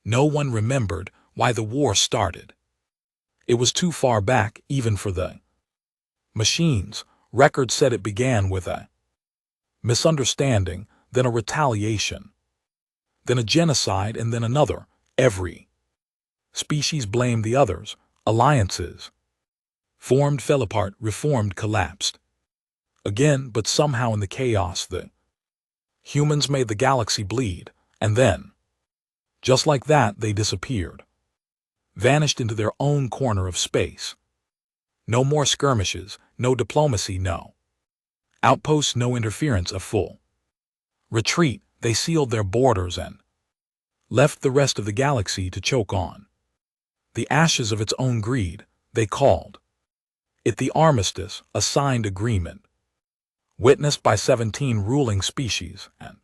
No one remembered why the war started. It was too far back even for the machines. Records said it began with a misunderstanding, then a retaliation, then a genocide, and then another. Every species blamed the others. Alliances formed, fell apart, reformed, collapsed. Again, but somehow in the chaos the humans made the galaxy bleed, and then, just like that, they disappeared. Vanished into their own corner of space. No more skirmishes, no diplomacy, no outposts, no interference, a full retreat. They sealed their borders and left the rest of the galaxy to choke on the ashes of its own greed. They called it the armistice, a signed agreement, witnessed by 17 ruling species and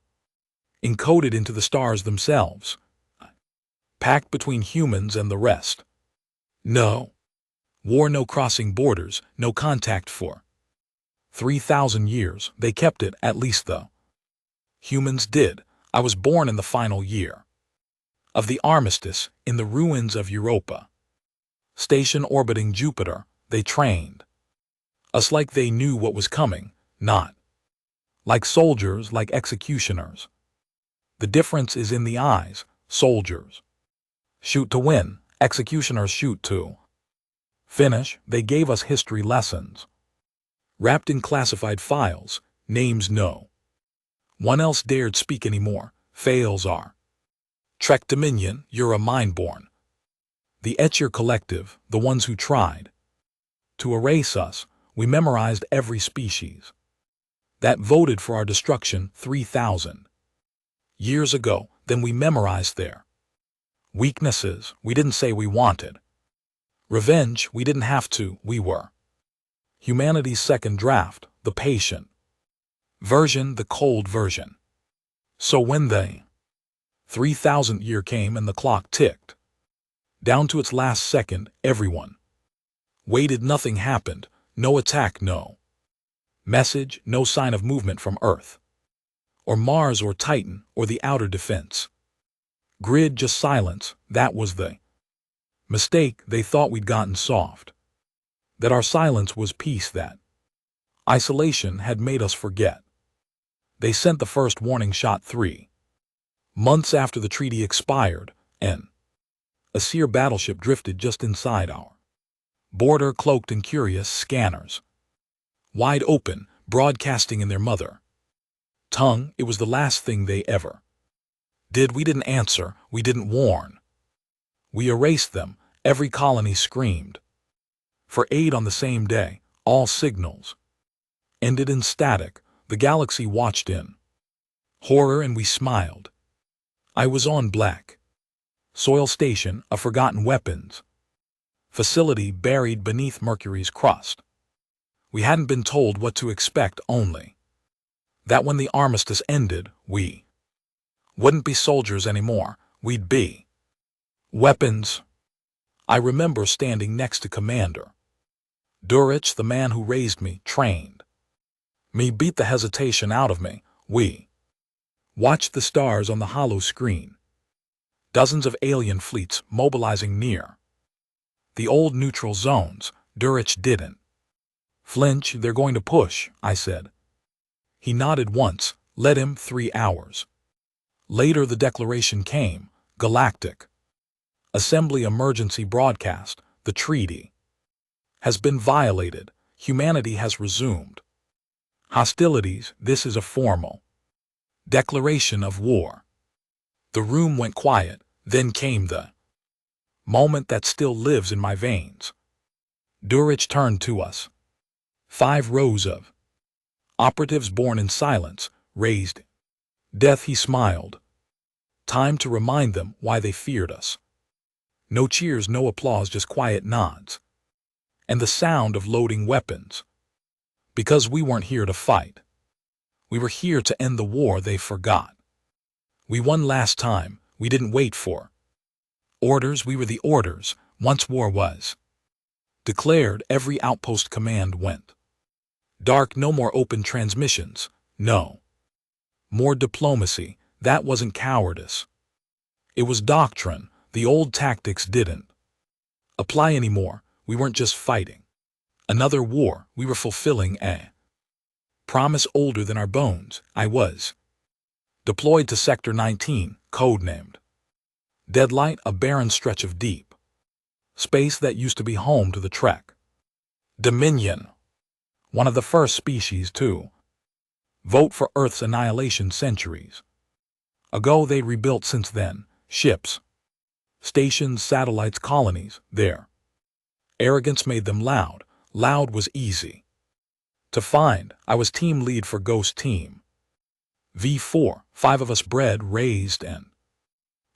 encoded into the stars themselves, pact between humans and the rest. No war, no crossing borders, no contact for 3,000 years. They kept it, at least the humans did. I was born in the final year of the armistice, in the ruins of Europa Station orbiting Jupiter. They trained us like they knew what was coming, not like soldiers, like executioners. The difference is in the eyes. Soldiers shoot to win, executioners shoot to finish. They gave us history lessons, wrapped in classified files, names no one else dared speak anymore. Fails are Trek Dominion, you're a mind-born. The Etcher Collective, the ones who tried to erase us. We memorized every species that voted for our destruction 3,000 years ago. Then we memorized their weaknesses. We didn't say we wanted revenge. We didn't have to. We were humanity's second draft, the patient version, the cold version. So when the 3,000th year came and the clock ticked down to its last second, everyone waited. Nothing happened. No attack, no message, no sign of movement from Earth or Mars or Titan or the outer defense grid. Just silence. That was the mistake. They thought we'd gotten soft, that our silence was peace, that isolation had made us forget. They sent the first warning shot 3 months after the treaty expired, and a Seer battleship drifted just inside our border, cloaked in curious scanners, wide open, broadcasting in their mother tongue. It was the last thing they ever did. We didn't answer. We didn't warn. We erased them. Every colony screamed for aid on the same day. All signals ended in static. The galaxy watched in horror, and we smiled. I was on Black Soil Station, a forgotten weapons facility buried beneath Mercury's crust. We hadn't been told what to expect, only that when the armistice ended, we wouldn't be soldiers anymore. We'd be weapons. I remember standing next to Commander Durich, the man who raised me, trained me, beat the hesitation out of me. We watched the stars on the hollow screen. Dozens of alien fleets mobilizing near the old neutral zones. Durich didn't flinch. They're going to push, I said. He nodded once. Let him. 3 hours later the declaration came. Galactic Assembly emergency broadcast. The treaty has been violated. Humanity has resumed hostilities. This is a formal declaration of war. The room went quiet. Then came the moment that still lives in my veins. Durich turned to us. 5 rows of operatives, born in silence, raised death. He smiled. Time to remind them why they feared us. No cheers, no applause, just quiet nods and the sound of loading weapons. Because we weren't here to fight. We were here to end the war they forgot. We won last time. We didn't wait for orders. We were the orders. Once war was declared, every outpost command went dark. No more open transmissions. No more diplomacy. That wasn't cowardice. It was doctrine. The old tactics didn't apply anymore. We weren't just fighting another war. We were fulfilling a promise older than our bones. I was deployed to Sector 19, codenamed Deadlight, a barren stretch of deep space that used to be home to the Trek Dominion, one of the first species to vote for Earth's annihilation centuries ago. They rebuilt since then, ships, stations, satellites, colonies. Their arrogance made them loud. Loud was easy to find. I was team lead for Ghost Team V4, 5 of us, bred, raised, and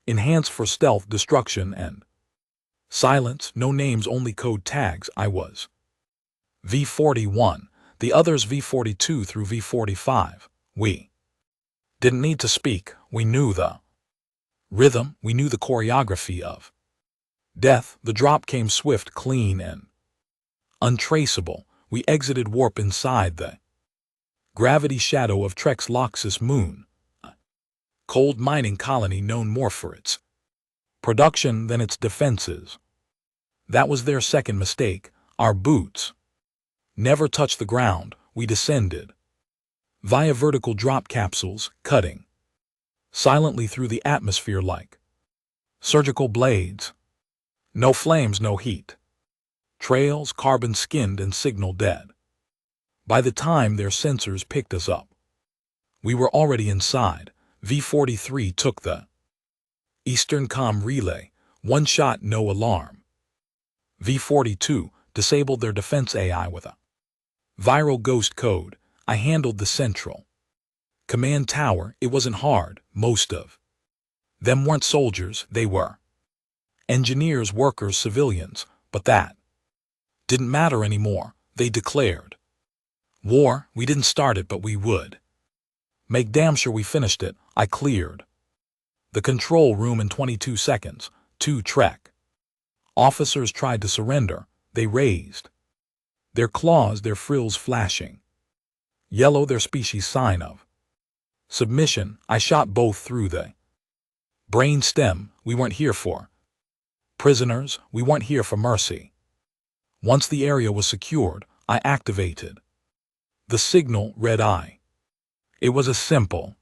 enhanced for stealth, destruction, and silence. No names, only code tags. I was V41, the others V42 through V45. We didn't need to speak. We knew the rhythm. We knew the choreography of death. The drop came swift, clean, and untraceable. We exited warp inside the gravity shadow of Trek's Loxus moon, a cold mining colony known more for its production than its defenses. That was their second mistake. Our boots never touched the ground. We descended via vertical drop capsules, cutting silently through the atmosphere like surgical blades. No flames, no heat. Trails, carbon-skinned and signal dead. By the time their sensors picked us up, we were already inside. V43 took the Eastern Comm relay. One shot, no alarm. V42 disabled their defense AI with a viral ghost code. I handled the central command tower. It wasn't hard. Most of them weren't soldiers. They were engineers, workers, civilians. But that didn't matter anymore. They declared war. We didn't start it, but we would make damn sure we finished it. I cleared the control room in 22 seconds. 2 Trek officers tried to surrender. They raised their claws, their frills flashing yellow, their species sign of submission. I shot both through the brain stem. We weren't here for prisoners. We weren't here for mercy. Once the area was secured, I activated the signal red eye. It was a simple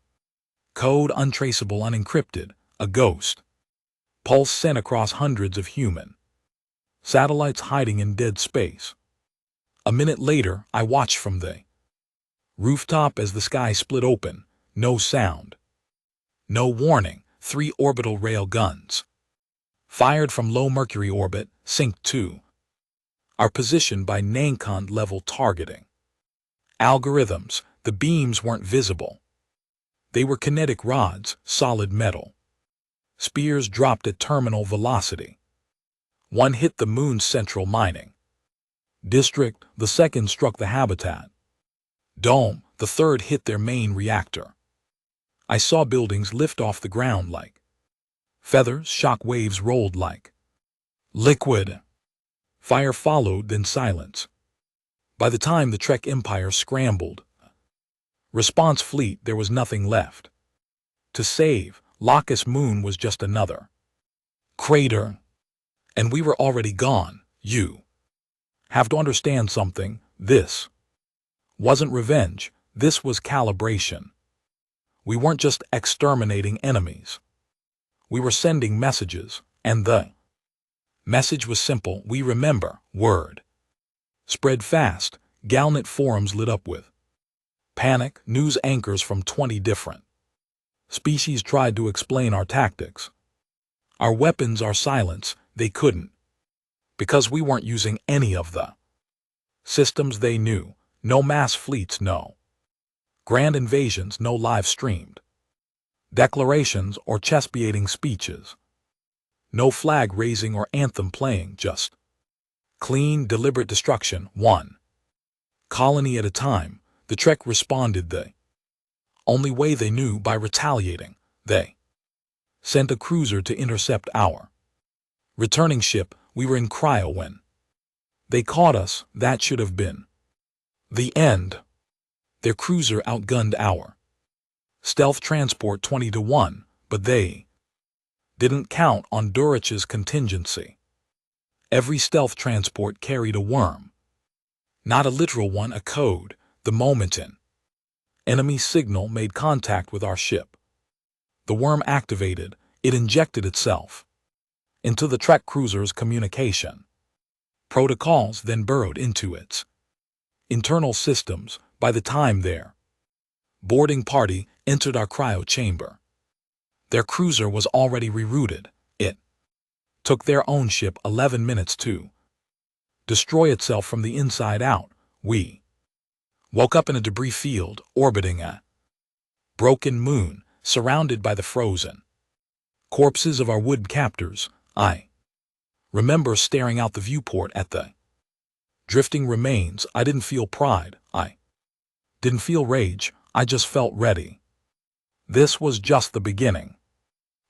code, untraceable, unencrypted, a ghost pulse sent across hundreds of human satellites hiding in dead space. A minute later, I watched from the rooftop as the sky split open. No sound, no warning. 3 orbital rail guns fired from low Mercury orbit, synced to our position by Nancon level targeting algorithms. The beams weren't visible. They were kinetic rods, solid metal spears dropped at terminal velocity. One hit the moon's central mining district. The second struck the habitat dome. The third hit their main reactor. I saw buildings lift off the ground like feathers. Shock waves rolled like liquid. Fire followed, then silence. By the time the Trek Empire scrambled response fleet, there was nothing left to save. Loxus moon was just another crater, and we were already gone. You have to understand something. This wasn't revenge. This was calibration. We weren't just exterminating enemies. We were sending messages, and the message was simple. We remember. Word spread fast. Galnet forums lit up with panic. News anchors from 20 different species tried to explain our tactics, our weapons, our silence. They couldn't, because we weren't using any of the systems they knew. No mass fleets, no grand invasions, no live-streamed declarations or chest-beating speeches, no flag-raising or anthem playing, just clean, deliberate destruction. One colony at a time. The Trek responded the only way they knew, by retaliating. They sent a cruiser to intercept our returning ship. We were in cryo when they caught us. That should have been the end. Their cruiser outgunned our stealth transport 20 to 1, but they didn't count on Durich's contingency. Every stealth transport carried a worm. Not a literal one, a code, the moment an enemy signal made contact with our ship. The worm activated, it injected itself into the Trek cruiser's communication protocols, then burrowed into its internal systems. By the time their boarding party entered our cryo chamber, their cruiser was already rerouted. It took their own ship 11 minutes to destroy itself from the inside out. We woke up in a debris field orbiting a broken moon, surrounded by the frozen corpses of our wood captors. I remember staring out the viewport at the drifting remains. I didn't feel pride. I didn't feel rage. I just felt ready. This was just the beginning.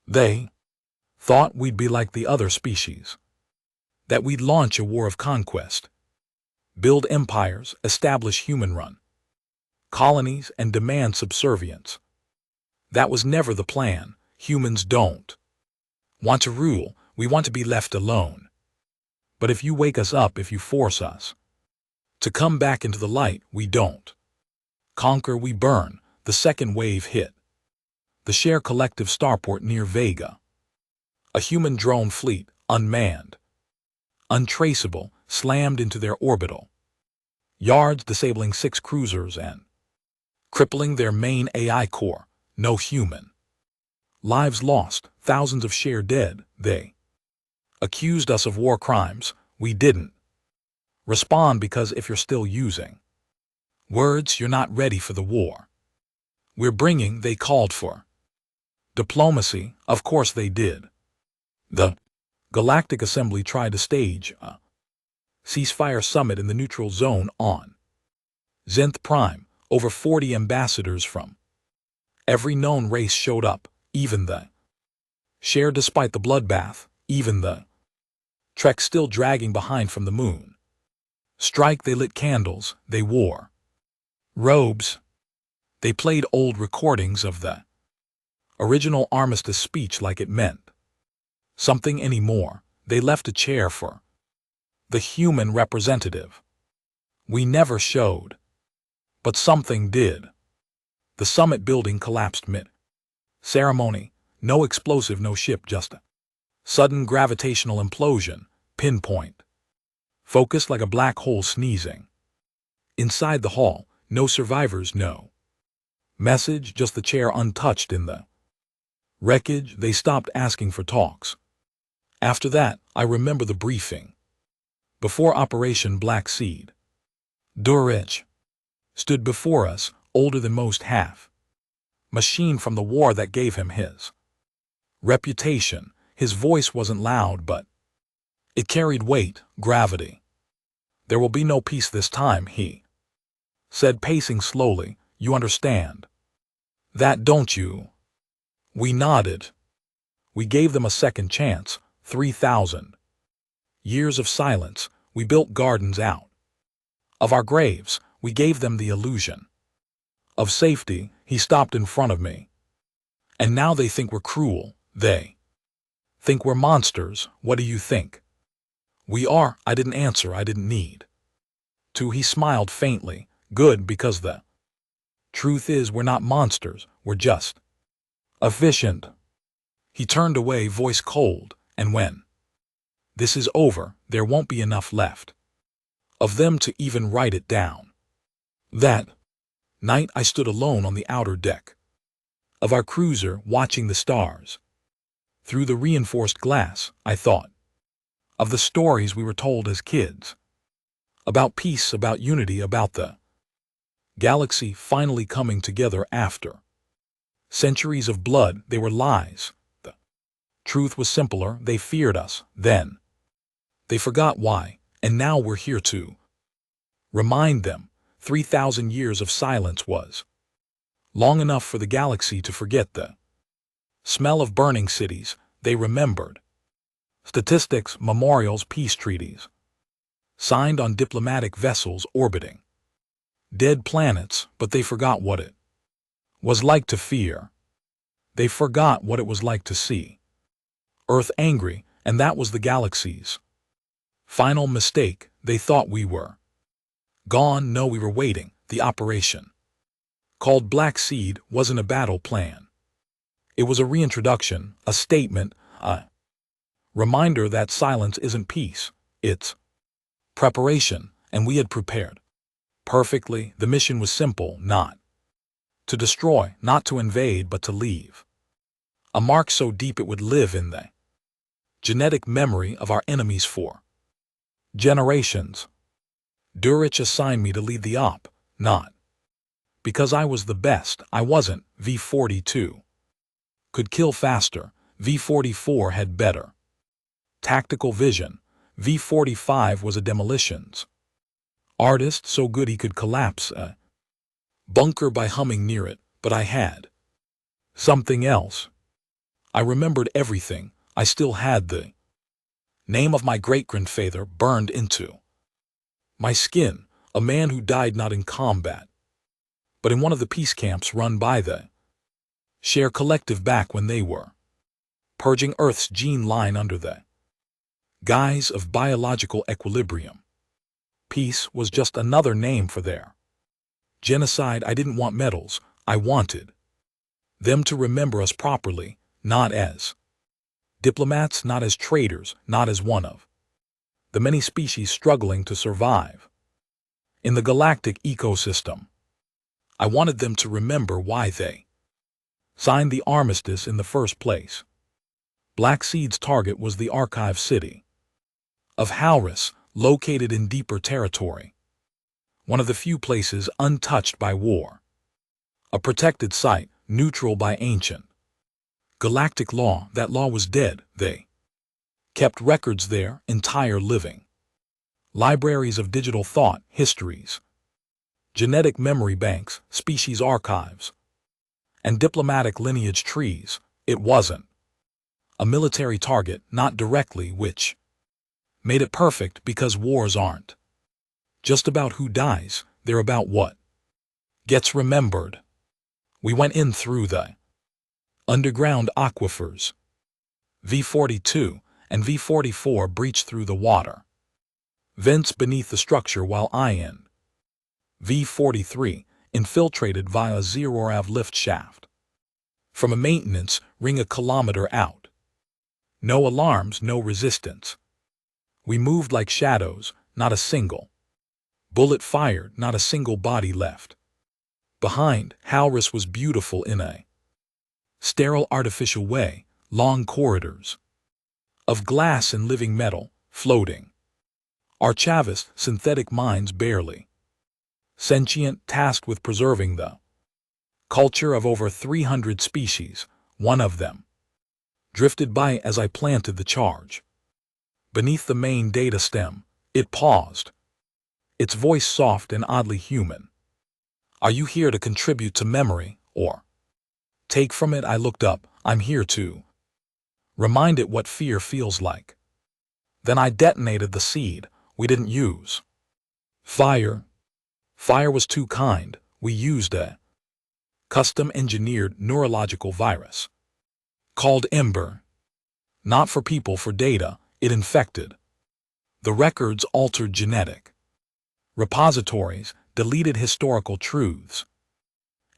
They thought we'd be like the other species, that we'd launch a war of conquest, build empires, establish human-run colonies, and demand subservience. That was never the plan. Humans don't want to rule. We want to be left alone. But if you wake us up, if you force us to come back into the light, we don't conquer, we burn. The second wave hit the Share Collective starport near Vega. A human drone fleet, unmanned, untraceable, slammed into their orbital yards, disabling 6 cruisers and crippling their main AI core. No human lives lost, thousands of Share dead. They accused us of war crimes. We didn't respond because if you're still using words, you're not ready for the war we're bringing. They called for diplomacy. Of course they did. The Galactic Assembly tried to stage a ceasefire summit in the neutral zone on Zenth Prime. Over 40 ambassadors from every known race showed up, even the Share. Despite the bloodbath, even the Trek still dragging behind from the moon strike. They lit candles, they wore robes, they played old recordings of the original armistice speech like it meant something anymore. They left a chair for the human representative. We never showed, but something did. The summit building collapsed mid-ceremony. No explosive, no ship, just a sudden gravitational implosion, pinpoint, focused like a black hole sneezing. Inside the hall, no survivors, no message, just the chair untouched in the wreckage. They stopped asking for talks. After that, I remember the briefing before Operation Black Seed. Durich stood before us, older than most, half machine from the war that gave him his reputation. His voice wasn't loud, but it carried weight, gravity. There will be no peace this time, he said, pacing slowly. You understand that, don't you? We nodded. We gave them a second chance. 3,000 years of silence. We built gardens out of our graves. We gave them the illusion of safety. He stopped in front of me. And now they think we're cruel. They think we're monsters. What do you think we are? I didn't answer. I didn't need to. He smiled faintly. Good, because the truth is we're not monsters. We're just efficient. He turned away, voice cold. And when this is over, there won't be enough left of them to even write it down. That night I stood alone on the outer deck of our cruiser, watching the stars. Through the reinforced glass, I thought of the stories we were told as kids. About peace, about unity, about the galaxy finally coming together after centuries of blood. They were lies. The truth was simpler. They feared us then. They forgot why, and now we're here to remind them. 3,000 years of silence was long enough for the galaxy to forget the smell of burning cities. They remembered statistics, memorials, peace treaties signed on diplomatic vessels orbiting dead planets, but they forgot what it was like to fear. They forgot what it was like to see Earth angry, and that was the galaxy's final mistake. They thought we were gone. No, we were waiting. The operation, called Black Seed, wasn't a battle plan. It was a reintroduction, a statement, a reminder that silence isn't peace, it's preparation, and we had prepared perfectly. The mission was simple, not to destroy, not to invade, but to leave a mark so deep it would live in the genetic memory of our enemies for generations. Durich assigned me to lead the op, not because I was the best. I wasn't. V-42 could kill faster. V-44 had better tactical vision. V-45 was a demolitions artist, so good he could collapse a bunker by humming near it. But I had something else. I remembered everything. I still had the name of my great-grandfather burned into my skin, a man who died not in combat, but in one of the peace camps run by the Share Collective back when they were purging Earth's gene line under the guise of biological equilibrium. Peace was just another name for their genocide. I didn't want medals. I wanted them to remember us properly, not as diplomats, not as traitors, not as one of the many species struggling to survive in the galactic ecosystem. I wanted them to remember why they signed the armistice in the first place. Black Seed's target was the archive city of Halris, located in deeper territory, one of the few places untouched by war, a protected site, neutral by ancient galactic law. That law was dead. They kept records there, entire living libraries of digital thought, histories, genetic memory banks, species archives, and diplomatic lineage trees. It wasn't a military target, not directly, which made it perfect, because wars aren't just about who dies, they're about what gets remembered. We went in through the underground aquifers. V-42 and V-44 breached through the water vents beneath the structure, while IN V-43 infiltrated via a Zerorav lift shaft from a maintenance ring a kilometer out. No alarms, no resistance. We moved like shadows, not a single bullet fired, not a single body left behind. Halris was beautiful in a sterile, artificial way, long corridors of glass and living metal, floating archivist synthetic minds, barely sentient, tasked with preserving the culture of over 300 species. One of them drifted by as I planted the charge. Beneath the main data stem, it paused, its voice soft and oddly human. Are you here to contribute to memory, or take from it? I looked up. I'm here to remind it what fear feels like. Then I detonated the seed. We didn't use fire. Fire was too kind. We used a custom-engineered neurological virus called Ember. Not for people, for data. It infected the records, altered genetic repositories, deleted historical truths,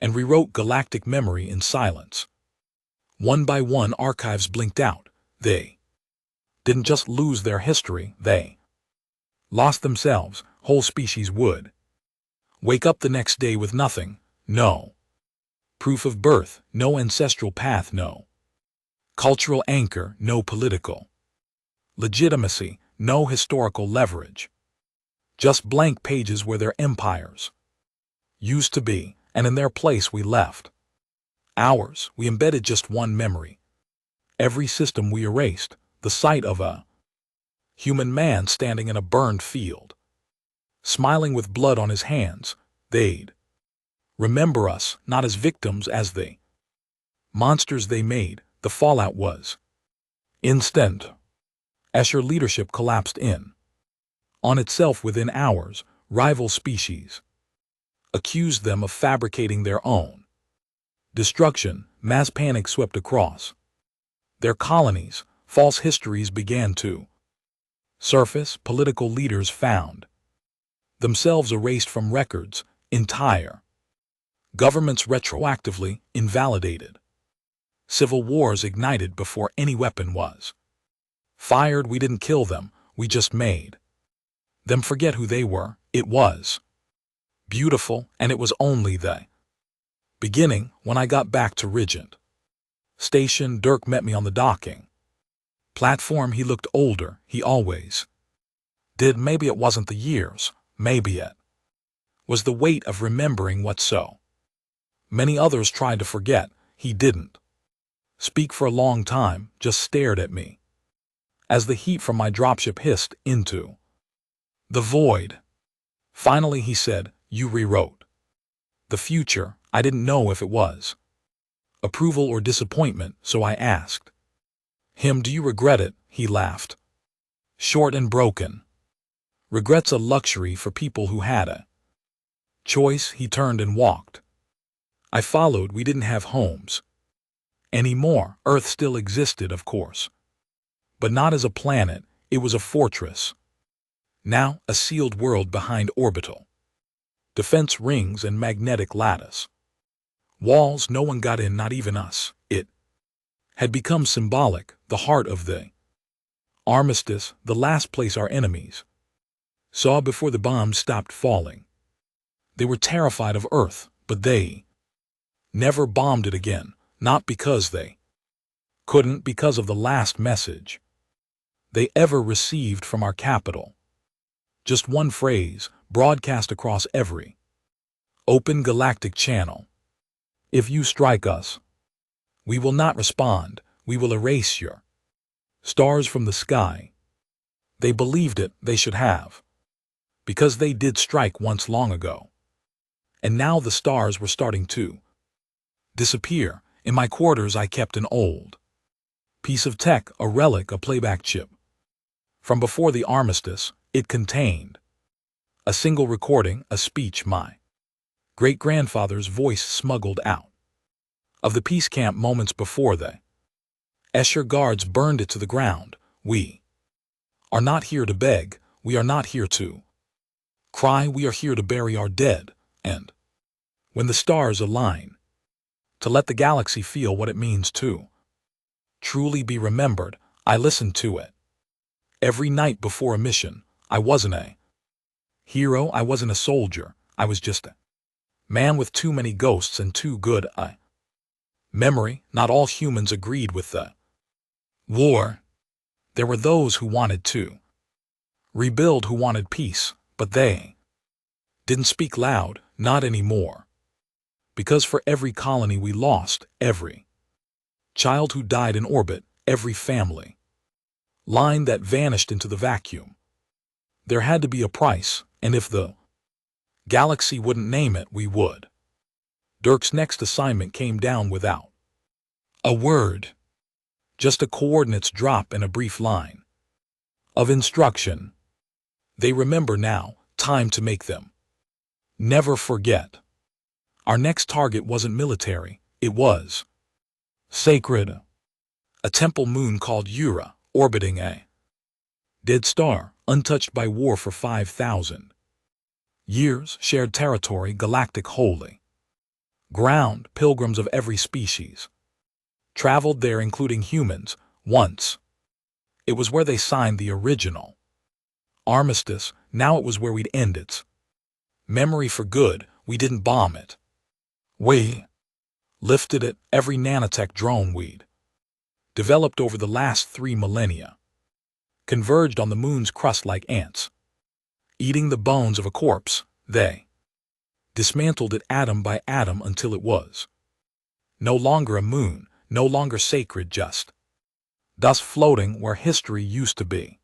and rewrote galactic memory in silence. One by one, archives blinked out. They didn't just lose their history, they lost themselves. Whole species would wake up the next day with nothing. No proof of birth, no ancestral path, no cultural anchor, no political legitimacy, no historical leverage. Just blank pages where their empires used to be, and in their place we left ours. We embedded just one memory. Every system we erased, the sight of a human man standing in a burned field, smiling with blood on his hands. They'd remember us, not as victims, as the monsters they made. The fallout was instant. Escher leadership collapsed in on itself within hours. Rival species accused them of fabricating their own destruction. Mass panic swept across their colonies. False histories began to surface. Political leaders found themselves erased from records. Entire governments retroactively invalidated. Civil wars ignited before any weapon was fired. We didn't kill them, we just made them forget who they were. It was beautiful, and it was only the beginning. When I got back to Regent Station, Dirk met me on the docking platform. He looked older, he always did. Maybe it wasn't the years, maybe it was the weight of remembering what so many others tried to forget. He didn't speak for a long time, just stared at me as the heat from my dropship hissed into the void. Finally he said, "You rewrote the future." I didn't know if it was approval or disappointment, so I asked him, "Do you regret it?" He laughed, short and broken. "Regret's a luxury for people who had a choice." He turned and walked. I followed. We didn't have homes anymore. Earth still existed, of course, but not as a planet. It was a fortress. Now, a sealed world behind orbital defense rings and magnetic lattice walls. No one got in, not even us. It had become symbolic, the heart of the armistice, the last place our enemies saw before the bombs stopped falling. They were terrified of Earth, but they never bombed it again, not because they couldn't, because of the last message they ever received from our capital. Just one phrase, broadcast across every open galactic channel: "If you strike us, we will not respond. We will erase your stars from the sky." They believed it. They should have, because they did strike once long ago. And now the stars were starting to disappear. In my quarters I kept an old piece of tech, a relic, a playback chip from before the armistice. It contained a single recording, a speech my great-grandfather's voice smuggled out of the peace camp moments before the Escher guards burned it to the ground. "We are not here to beg, we are not here to cry, we are here to bury our dead, and when the stars align, to let the galaxy feel what it means to truly be remembered." I listened to it every night before a mission. I wasn't a hero, I wasn't a soldier, I was just a man with too many ghosts and too good a memory. Not all humans agreed with the war. There were those who wanted to rebuild, who wanted peace, but they didn't speak loud, not anymore. Because for every colony we lost, every child who died in orbit, every family line that vanished into the vacuum, there had to be a price, and if the galaxy wouldn't name it, we would. Dirk's next assignment came down without a word, just a coordinates drop and a brief line of instruction. They remember now, time to make them never forget. Our next target wasn't military, it was sacred. A temple moon called Ura, orbiting a dead star, untouched by war for 5,000 years, shared territory, galactic holy ground. Pilgrims of every species traveled there, including humans. Once it was where they signed the original armistice. Now it was where we'd end its memory for good. We didn't bomb it, we lifted it. Every nanotech drone we'd developed over the last 3 millennia converged on the moon's crust like ants eating the bones of a corpse. They dismantled it atom by atom until it was no longer a moon, no longer sacred, just dust floating where history used to be.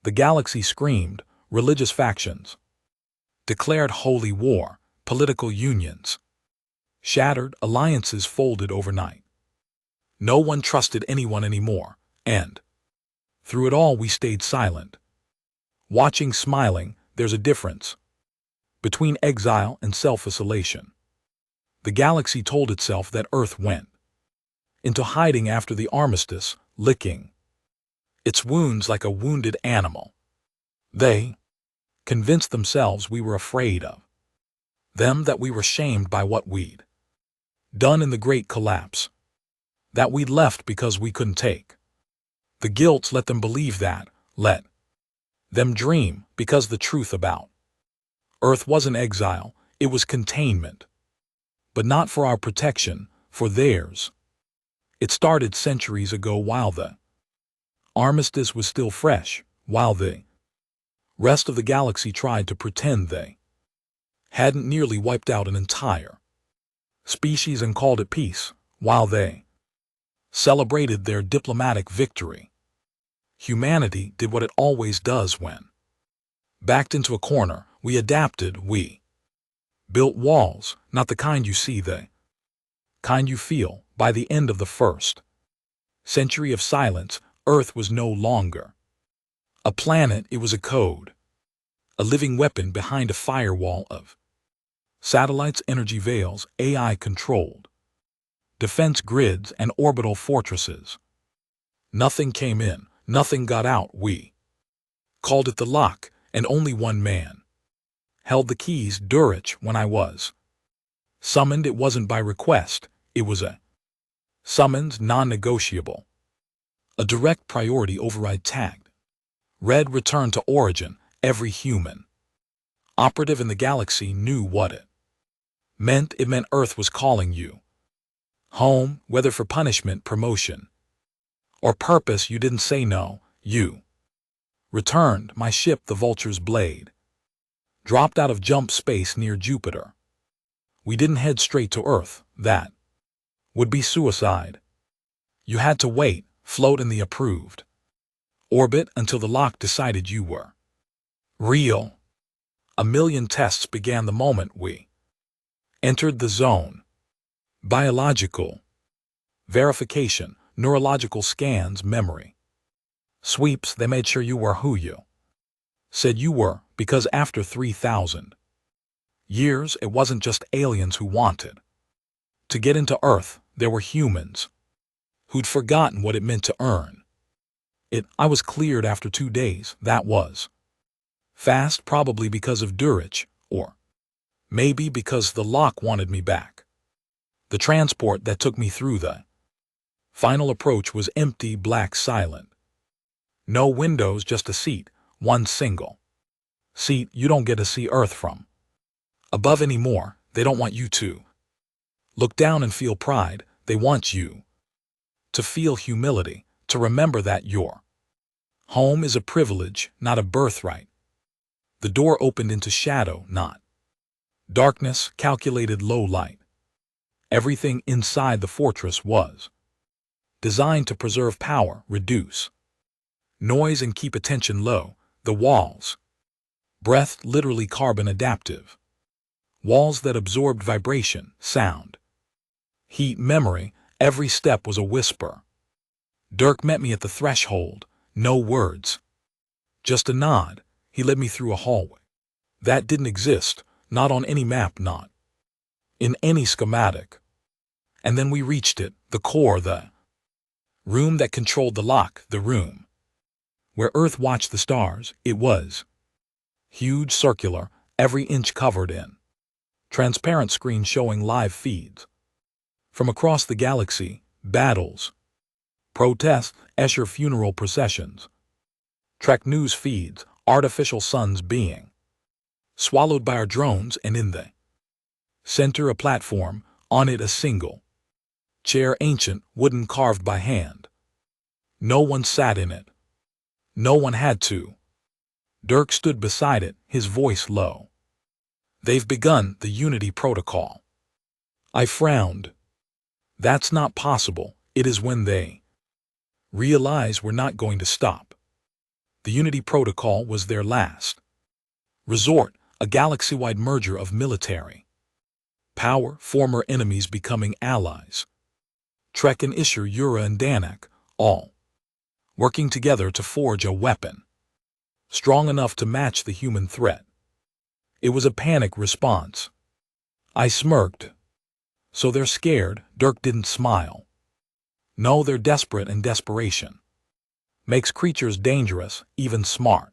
The galaxy screamed. Religious factions declared holy war. Political unions shattered. Alliances folded overnight. No one trusted anyone anymore, and through it all we stayed silent, watching, smiling. There's a difference between exile and self-isolation. The galaxy told itself that Earth went into hiding after the armistice, licking its wounds like a wounded animal. They convinced themselves we were afraid of them, that we were shamed by what we'd done in the Great Collapse, that we'd left because we couldn't take the guilt. Let them believe that, let them dream, because the truth about Earth wasn't exile, it was containment. But not for our protection, for theirs. It started centuries ago, while the armistice was still fresh, while the rest of the galaxy tried to pretend they hadn't nearly wiped out an entire species and called it peace, while they celebrated their diplomatic victory. Humanity did what it always does when backed into a corner. We adapted, we built walls, not the kind you see, the kind you feel. By the end of the first century of silence, Earth was no longer a planet, it was a code, a living weapon behind a firewall of satellites, energy veils, AI-controlled defense grids, and orbital fortresses. Nothing came in, nothing got out. We called it the lock, and only one man held the keys. Durich. When I was summoned, it wasn't by request, it was a summons, non-negotiable. A direct priority override tagged. Red. Return to origin. Every human operative in the galaxy knew what it meant. It meant Earth was calling you home, whether for punishment, promotion, or purpose. You didn't say no, you returned. My ship, the Vulture's blade, dropped out of jump space near Jupiter. We didn't head straight to Earth, that would be suicide. You had to wait, float in the approved orbit until the lock decided you were real. A million tests began the moment we entered the zone. Biological verification, neurological scans, memory sweeps. They made sure you were who you said you were, because after 3,000 years, it wasn't just aliens who wanted to get into Earth. There were humans who'd forgotten what it meant to earn it. I was cleared after 2 days. That was fast, probably because of Durich, or maybe because the lock wanted me back. The transport that took me through the final approach was empty, black, silent. No windows, just a seat, one single seat. You don't get to see Earth from above anymore. They don't want you to look down and feel pride. They want you to feel humility, to remember that your home is a privilege, not a birthright. The door opened into shadow, not darkness, calculated low light. Everything inside the fortress was designed to preserve power, reduce noise, and keep attention low. The walls breathed, literally carbon adaptive. Walls that absorbed vibration, sound, heat, memory. Every step was a whisper. Dirk met me at the threshold. No words, just a nod. He led me through a hallway that didn't exist, not on any map, not in any schematic. And then we reached it, the core, the room that controlled the lock, the room where Earth watched the stars. It was huge, circular, every inch covered in transparent screen showing live feeds from across the galaxy, battles, protests, Escher funeral processions, Trek news feeds, artificial suns being swallowed by our drones, and in the center a platform, on it a single chair, ancient, wooden, carved by hand. No one sat in it. No one had to. Dirk stood beside it, his voice low. They've begun the Unity Protocol. I frowned. That's not possible. It is when they realize we're not going to stop. The Unity Protocol was their last resort, a galaxy-wide merger of military power, former enemies becoming allies. Trek and Isher, Yura and Danak, all working together to forge a weapon strong enough to match the human threat. It was a panic response. I smirked. So they're scared. Dirk didn't smile. No, they're desperate, and desperation Makes creatures dangerous, even smart.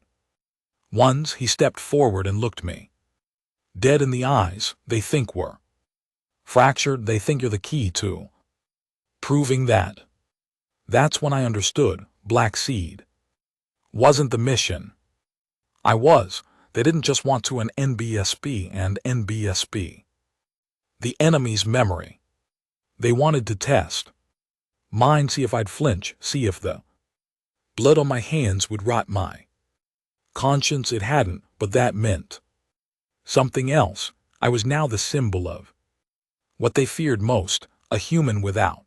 Once he stepped forward and looked me. Dead in the eyes, they think we're. Fractured, they think you're the key to. Proving that. That's when I understood, Black Seed wasn't the mission. They didn't just want to an NBSP and NBSP. The enemy's memory. They wanted to test. Mine, see if I'd flinch, see if the blood on my hands would rot my conscience. It hadn't, but that meant something else. I was now the symbol of what they feared most, a human without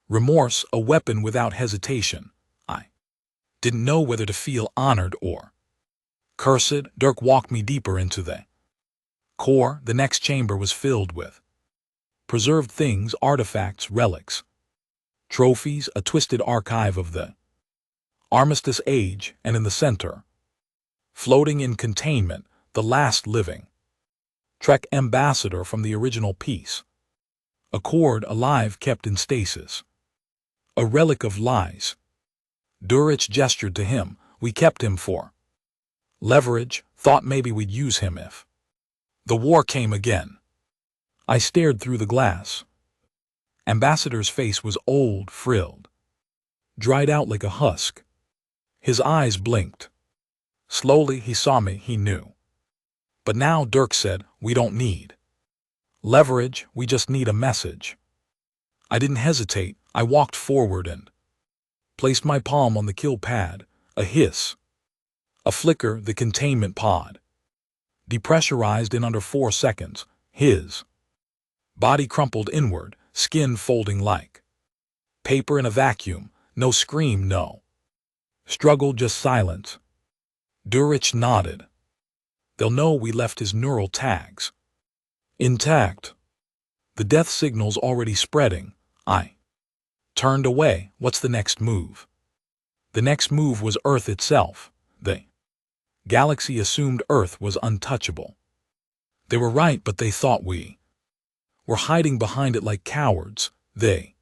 remorse, a weapon without hesitation. I didn't know whether to feel honored or cursed. Dirk walked me deeper into the core. The next chamber was filled with preserved things, artifacts, relics, trophies, a twisted archive of the Armistice age, and in the center, floating in containment, the last living Trek ambassador from the original peace accord, alive, kept in stasis. A relic of lies. Durich gestured to him. We kept him for leverage, thought maybe we'd use him if the war came again. I stared through the glass. Ambassador's face was old, frilled, dried out like a husk. His eyes blinked. Slowly he saw me, he knew. But now, Dirk said, we don't need leverage, we just need a message. I didn't hesitate. I walked forward and placed my palm on the kill pad. A hiss. A flicker, the containment pod depressurized in under 4 seconds. His body crumpled inward, skin folding like paper in a vacuum. No scream, no struggle, just silence. Durich nodded. They'll know we left his neural tags intact. The death signal's already spreading. I turned away. What's the next move? The next move was Earth itself. The galaxy assumed Earth was untouchable. They were right, but they thought we were hiding behind it like cowards. They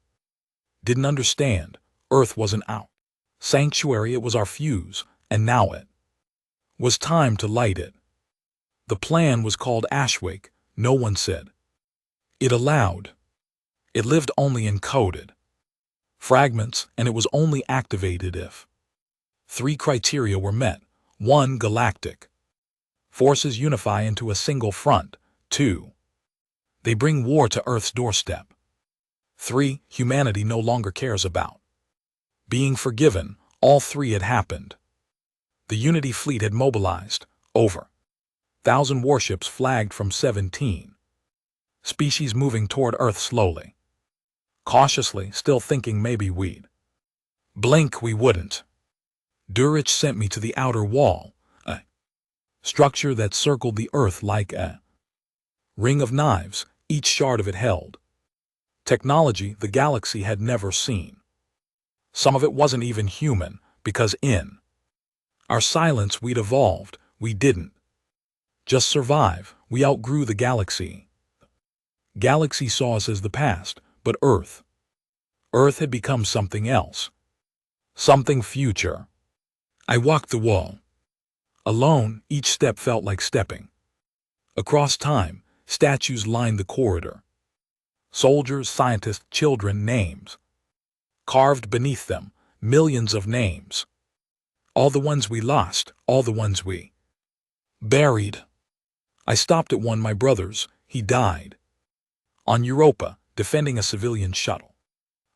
didn't understand. Earth wasn't our sanctuary, it was our fuse, and now it was time to light it. The plan was called Ashwake. No one said it aloud. It lived only in coded fragments, and it was only activated if 3 criteria were met. 1. Galactic forces unify into a single front. 2. They bring war to Earth's doorstep. 3. Humanity no longer cares about being forgiven. All 3 had happened. The Unity fleet had mobilized. Over 1,000 warships flagged from 17 species, moving toward Earth slowly, cautiously, still thinking maybe we'd blink. We wouldn't. Durich sent me to the outer wall, a structure that circled the Earth like a ring of knives. Each shard of it held technology the galaxy had never seen. Some of it wasn't even human, because in our silence we'd evolved. We didn't just survive, we outgrew the galaxy. Galaxy saw us as the past, but Earth had become something else. Something future. I walked the wall. Alone, each step felt like stepping across time. Statues lined the corridor. Soldiers, scientists, children, names carved beneath them. Millions of names. All the ones we lost, all the ones we buried. I stopped at one, my brother's. He died on Europa, defending a civilian shuttle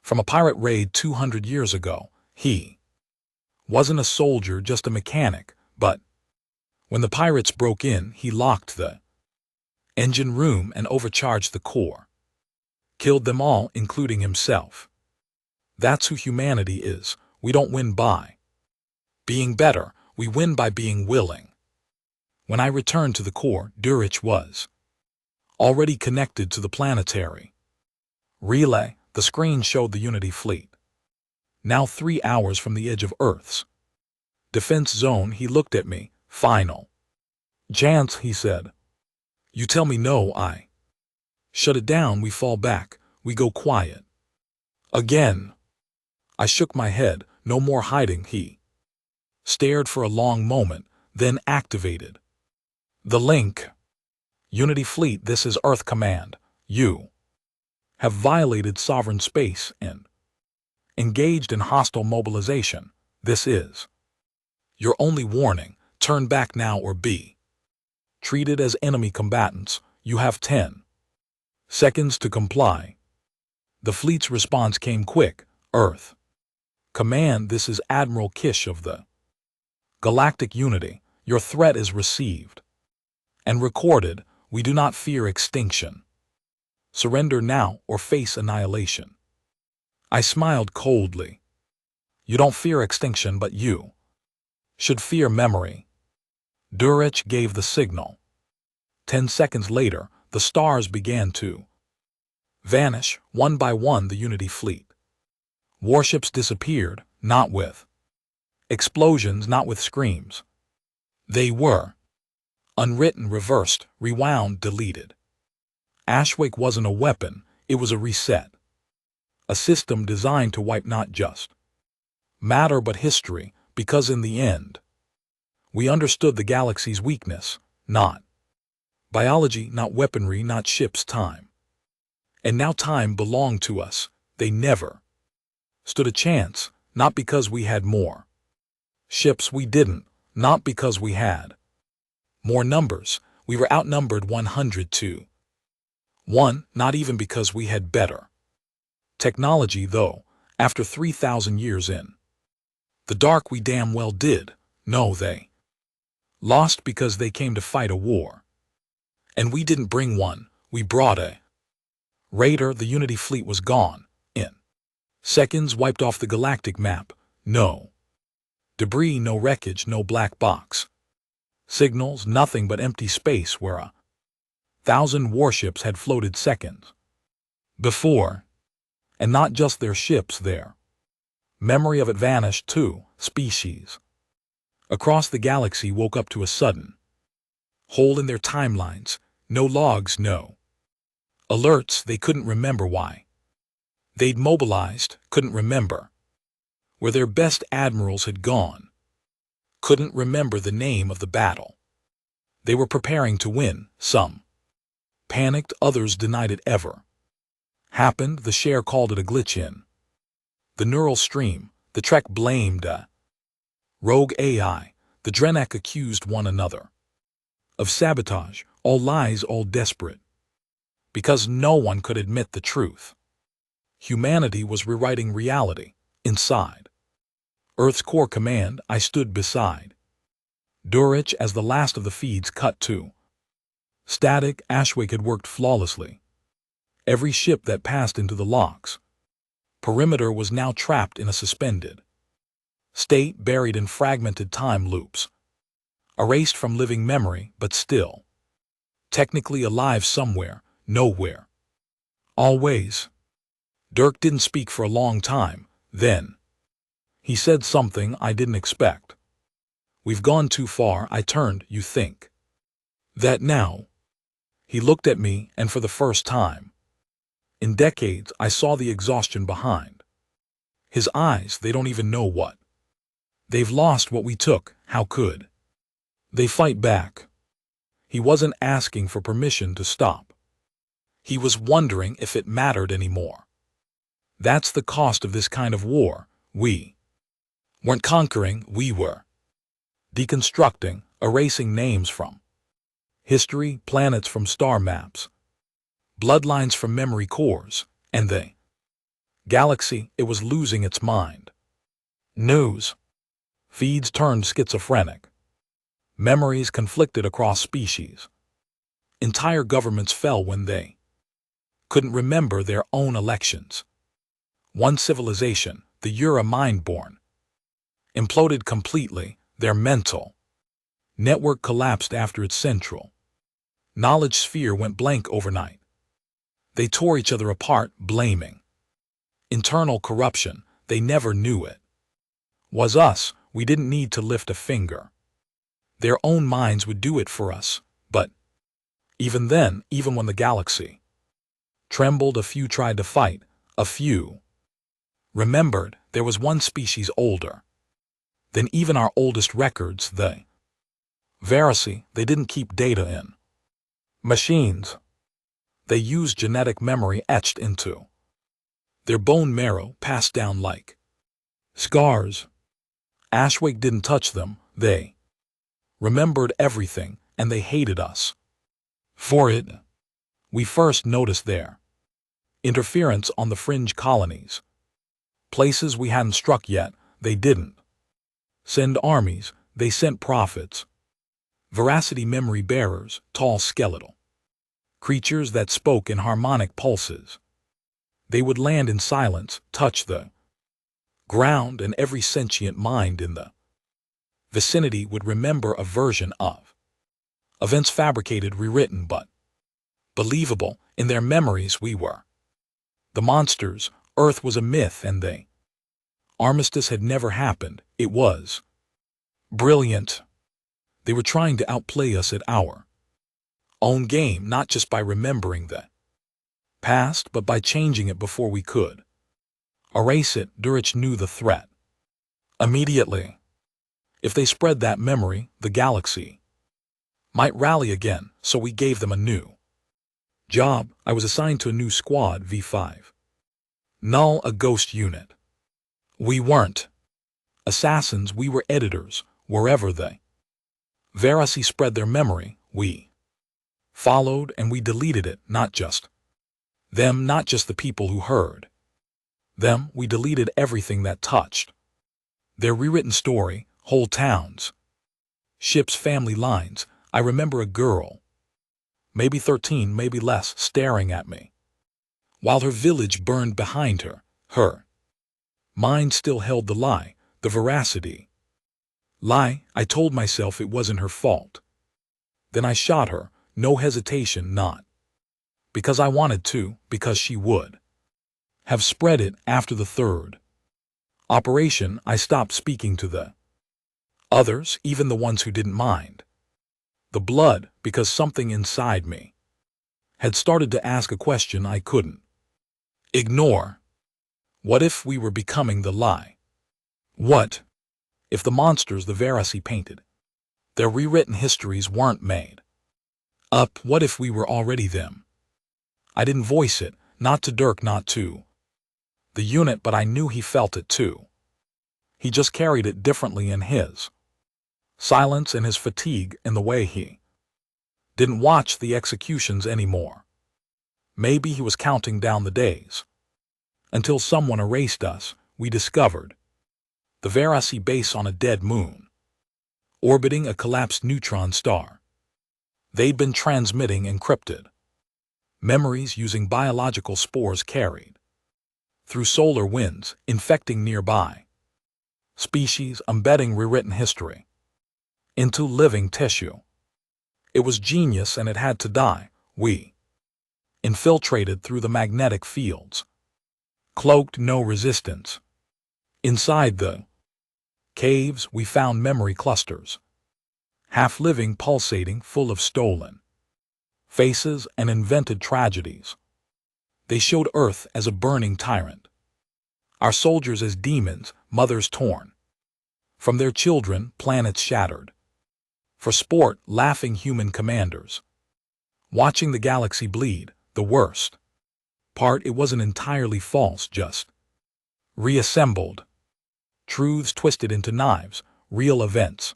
from a pirate raid 200 years ago. He wasn't a soldier, just a mechanic, but when the pirates broke in, he locked the engine room and overcharged the core. Killed them all, including himself. That's who humanity is. We don't win by being better, we win by being willing. When I returned to the core, Durich was already connected to the planetary relay. The screen showed the Unity fleet, now 3 hours from the edge of Earth's defense zone. He looked at me. Final chance, he said. You tell me no, I shut it down. We fall back. We go quiet again. I shook my head. No more hiding, he stared for a long moment, then activated the link. Unity Fleet, this is Earth Command. You have violated sovereign space and engaged in hostile mobilization. This is your only warning. Turn back now or be treated as enemy combatants. You have 10 seconds to comply. The fleet's response came quick. Earth Command, this is Admiral Kish of the Galactic Unity. Your threat is received and recorded. We do not fear extinction. Surrender now or face annihilation. I smiled coldly. You don't fear extinction, but you should fear memory. Durich gave the signal. 10 seconds later, the stars began to vanish, one by one. The Unity fleet warships disappeared, not with explosions, not with screams. They were unwritten, reversed, rewound, deleted. Ashwake wasn't a weapon, it was a reset. A system designed to wipe not just matter but history, because in the end, we understood the galaxy's weakness, not biology, not weaponry, not ships, time. And now time belonged to us. They never stood a chance, not because we had more ships, we didn't, not because we had more numbers, we were outnumbered 100 to 1, not even because we had better technology, though, after 3,000 years in the dark we damn well did. No, they lost because they came to fight a war. And we didn't bring one, we brought a raider. The Unity fleet was gone. In seconds, wiped off the galactic map. No debris, no wreckage, no black box signals, nothing but empty space where 1,000 warships had floated seconds before. And not just their ships, their memory of it vanished too. Species across the galaxy woke up to a sudden hole in their timelines. No logs, no alerts. They couldn't remember why they'd mobilized, couldn't remember where their best admirals had gone, couldn't remember the name of the battle they were preparing to win. Some panicked, others denied it ever happened. The share called it a glitch in the neural stream. The Trek blamed a rogue AI. The Drenek accused one another of sabotage. All lies, all desperate, because no one could admit the truth. Humanity was rewriting reality. Inside Earth's core command, I stood beside Durich as the last of the feeds cut to static. Ashwake had worked flawlessly. Every ship that passed into the locks perimeter was now trapped in a suspended state, buried in fragmented time loops, erased from living memory, but still technically alive somewhere, nowhere, always. Dirk didn't speak for a long time. Then he said something I didn't expect. We've gone too far. I turned. You think that now? He looked at me, and for the first time in decades, I saw the exhaustion behind his eyes. They don't even know what they've lost, what we took. How could they fight back? He wasn't asking for permission to stop. He was wondering if it mattered anymore. That's the cost of this kind of war. We weren't conquering, we were deconstructing, erasing names from history, planets from star maps, bloodlines from memory cores, and the galaxy, it was losing its mind. News feeds turned schizophrenic. Memories conflicted across species. Entire governments fell when they couldn't remember their own elections. One civilization, the Ura mind-born, imploded completely. Their mental network collapsed after its central knowledge sphere went blank overnight. They tore each other apart, blaming internal corruption. They never knew it was us. We didn't need to lift a finger. Their own minds would do it for us. But even then, even when the galaxy trembled, a few tried to fight. A few remembered. There was one species older than even our oldest records, the Veracity. They didn't keep data in machines. They used genetic memory etched into their bone marrow, passed down like scars. Ashwig didn't touch them. They remembered everything, and they hated us for it. We first noticed their interference on the fringe colonies. Places we hadn't struck yet. They didn't send armies, they sent prophets. Veracity memory bearers, tall skeletal creatures that spoke in harmonic pulses. They would land in silence, touch the ground, and every sentient mind in the vicinity would remember a version of events, fabricated, rewritten, but believable. In their memories we were the monsters. Earth was a myth, and the armistice had never happened. It was brilliant. They were trying to outplay us at our own game, not just by remembering the past, but by changing it before we could erase it. Durich knew the threat immediately. If they spread that memory, the galaxy might rally again, so we gave them a new job. I was assigned to a new squad, V5. Null, a ghost unit. We weren't assassins, we were editors. Wherever they Veracity spread their memory, we followed, and we deleted it. Not just them, not just the people who heard them. We deleted everything that touched their rewritten story, whole towns, ships, family lines. I remember a girl, maybe 13, maybe less, staring at me while her village burned behind her. Her mind still held the lie, the Veracity lie. I told myself it wasn't her fault. Then I shot her, no hesitation, not because I wanted to, because she would have spread it. After the third operation, I stopped speaking to the others, even the ones who didn't mind the blood, because something inside me had started to ask a question I couldn't ignore. What if we were becoming the lie? What if the monsters the Veracity painted, their rewritten histories, weren't made up? What if we were already them? I didn't voice it, not to Dirk, not to the unit, but I knew he felt it too. He just carried it differently in his silence, in his fatigue, in the way he didn't watch the executions anymore. Maybe he was counting down the days until someone erased us. We discovered the Veracity base on a dead moon, orbiting a collapsed neutron star. They'd been transmitting encrypted memories using biological spores carried through solar winds, infecting nearby species, embedding rewritten history into living tissue. It was genius, and it had to die. We infiltrated through the magnetic fields, cloaked, no resistance. Inside the caves, we found memory clusters, half-living, pulsating, full of stolen faces and invented tragedies. They showed Earth as a burning tyrant, our soldiers as demons, mothers torn from their children, planets shattered for sport, laughing human commanders watching the galaxy bleed. The worst part, it wasn't entirely false, just reassembled truths twisted into knives, real events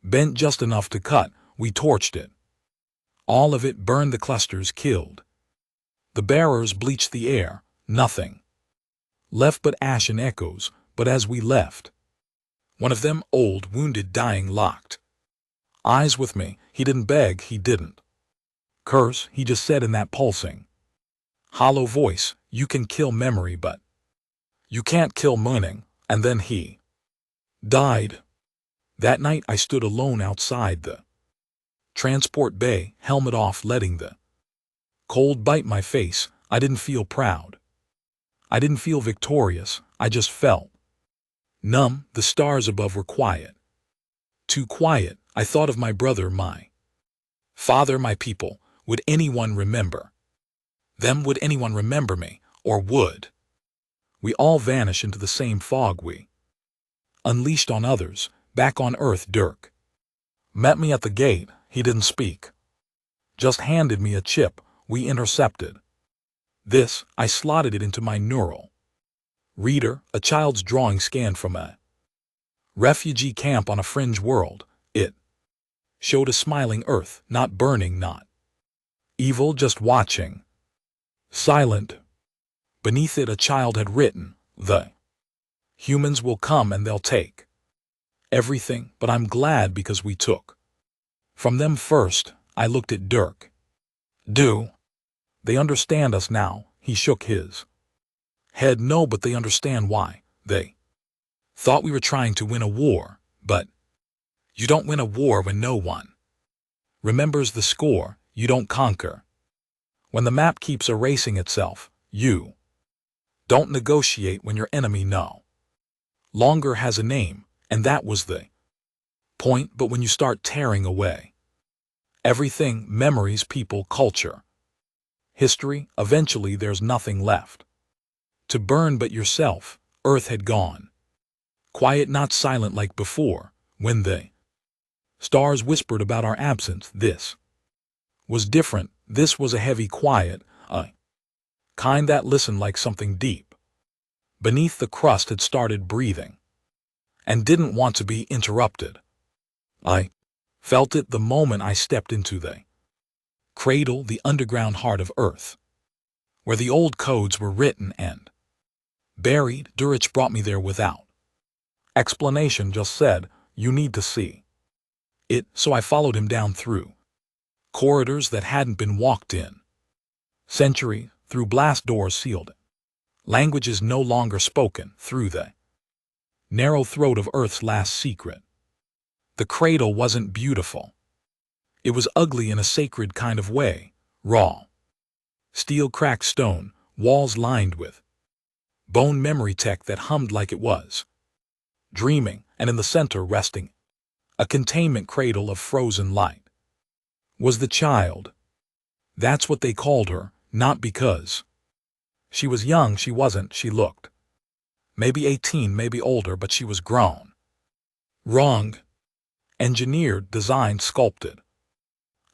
bent just enough to cut. We torched it, all of it, burned the clusters, killed the bearers, bleached the air. Nothing left but ash and echoes. But as we left, one of them, old, wounded, dying, locked eyes with me. He didn't beg, he didn't curse, he just said in that pulsing, hollow voice, "You can kill memory, but you can't kill meaning." And then he died. That night I stood alone outside the transport bay, helmet off, letting the cold bite my face. I didn't feel proud. I didn't feel victorious. I just felt numb. The stars above were quiet. Too quiet. I thought of my brother, my father, my people. Would anyone remember them? Would anyone remember me? Or would We all vanish into the same fog we unleashed on others. Back on Earth, Dirk met me at the gate. He didn't speak, just handed me a chip. We intercepted. This, I slotted it into my neural reader, a child's drawing scanned from a refugee camp on a fringe world. It showed a smiling Earth, not burning, not evil, just watching. Silent. Beneath it a child had written, "The humans will come and they'll take everything, but I'm glad because we took from them first." I looked at Dirk. Do they understand us now? He shook his head. No, but they understand why. They thought we were trying to win a war, but you don't win a war when no one remembers the score. You don't conquer when the map keeps erasing itself. You don't negotiate when your enemy no longer has a name, and that was the point. But when you start tearing away everything, memories, people, culture, history, eventually there's nothing left to burn but yourself. Earth had gone quiet, not silent like before, when the stars whispered about our absence. This was different. This was a heavy quiet, a kind that listened like something deep beneath the crust had started breathing and didn't want to be interrupted. I felt it the moment I stepped into the cradle, the underground heart of Earth, where the old codes were written and buried. Durich brought me there without explanation, just said, "You need to see it." So I followed him down through corridors that hadn't been walked in centuries, through blast doors sealed, languages no longer spoken, through the narrow throat of Earth's last secret. The cradle wasn't beautiful. It was ugly in a sacred kind of way. Raw steel, cracked stone, walls lined with bone, memory tech that hummed like it was dreaming, and in the center, resting a containment cradle of frozen light, was the child. That's what they called her, not because she was young. She wasn't. She looked maybe 18, maybe older, but she was grown. Wrong. Engineered, designed, sculpted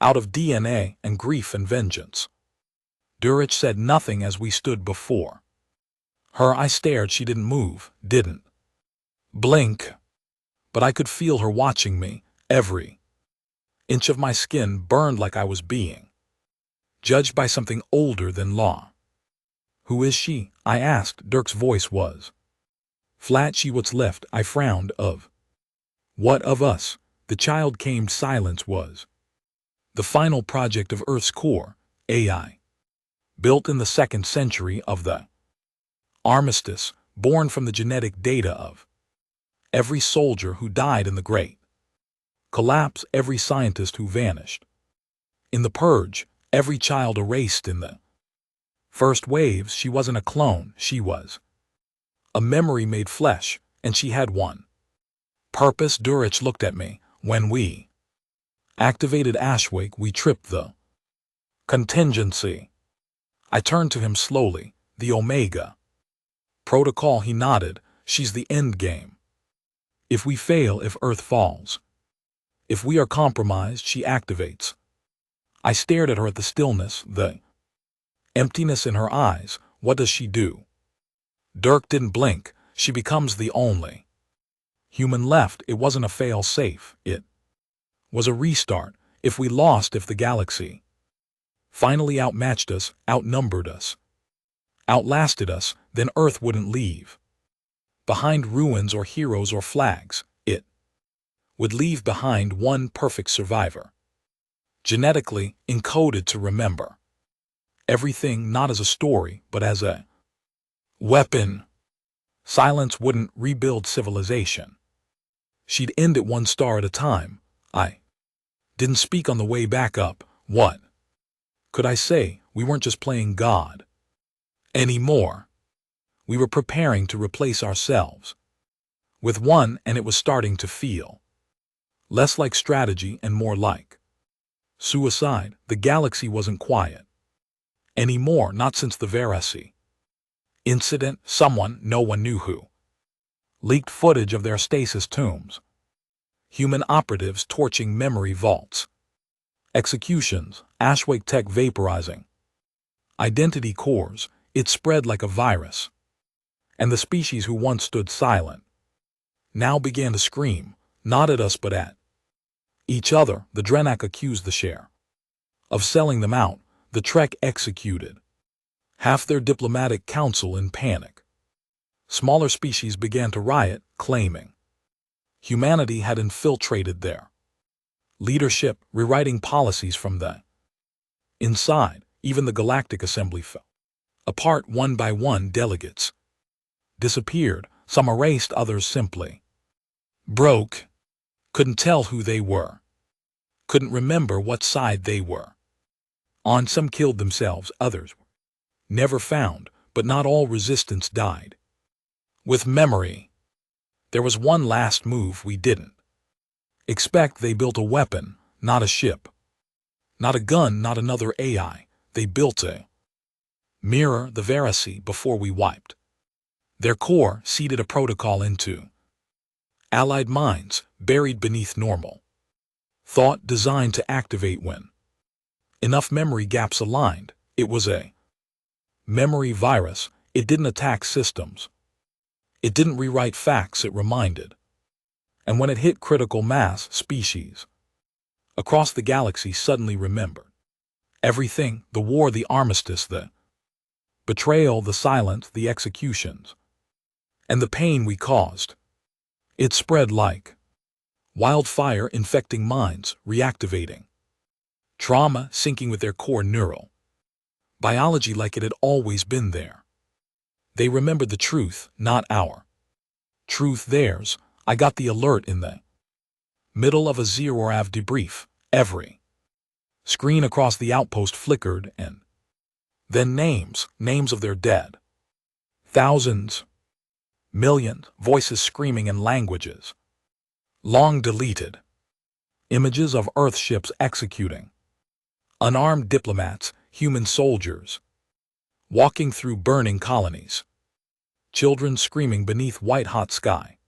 out of DNA and grief and vengeance. Durich said nothing as we stood before her. I stared. She didn't move, didn't blink, but I could feel her watching me. Every inch of my skin burned like I was being judged by something older than law. "Who is she?" I asked. Dirk's voice was flat. "She what's left." I frowned. "Of what? Of us?" The child came. Silence was the final project of Earth's core, AI, built in the 2nd century of the Armistice, born from the genetic data of every soldier who died in the Great Collapse, every scientist who vanished in the Purge, every child erased in the first waves. She wasn't a clone. She was a memory made flesh, and she had one purpose. Durich looked at me. "When we activated Ashwake, we tripped the contingency." I turned to him slowly. "The Omega Protocol." He nodded. "She's the end game. If we fail, if Earth falls, if we are compromised, she activates." I stared at her, at the stillness, the emptiness in her eyes. "What does she do?" Dirk didn't blink. "She becomes the only human left." It wasn't a fail-safe. It was a restart. If we lost, if the galaxy finally outmatched us, outnumbered us, outlasted us, then Earth wouldn't leave behind ruins or heroes or flags. It would leave behind one perfect survivor, genetically encoded to remember everything, not as a story, but as a weapon. Silence wouldn't rebuild civilization. She'd end it one star at a time. I didn't speak on the way back up. What could I say? We weren't just playing God anymore. We were preparing to replace ourselves with one, and it was starting to feel less like strategy and more like suicide. The galaxy wasn't quiet anymore, not since the Veresi Incident, someone, no one knew who. Leaked footage of their stasis tombs. Human operatives torching memory vaults. Executions, Ashwake tech vaporizing. Identity cores, it spread like a virus. And the species who once stood silent now began to scream, not at us but at each other. The Drenak accused the share of selling them out. The Trek executed half their diplomatic council in panic. Smaller species began to riot, claiming humanity had infiltrated their leadership, rewriting policies from the inside. Even the Galactic Assembly fell apart. One by one, delegates disappeared. Some erased, others simply broke. Couldn't tell who they were. Couldn't remember what side they were on. Some killed themselves, others were never found, but not all resistance died. With memory, there was one last move we didn't expect. They built a weapon, not a ship, not a gun, not another AI. They built a mirror, the Verasi, before we wiped their core, seeded a protocol into allied minds, buried beneath normal thought, designed to activate when enough memory gaps aligned. It was a memory virus. It didn't attack systems. It didn't rewrite facts, it reminded. And when it hit critical mass, species across the galaxy suddenly remembered everything: the war, the armistice, the betrayal, the silence, the executions, and the pain we caused. It spread like wildfire, infecting minds, reactivating trauma, syncing with their core neural biology like it had always been there. They remembered the truth, not our truth, theirs. I got the alert in the middle of a Zero-Av debrief. Every screen across the outpost flickered, and then names of their dead. Thousands, millions, voices screaming in languages long deleted. Images of Earth ships executing unarmed diplomats, human soldiers walking through burning colonies. Children screaming beneath white-hot sky.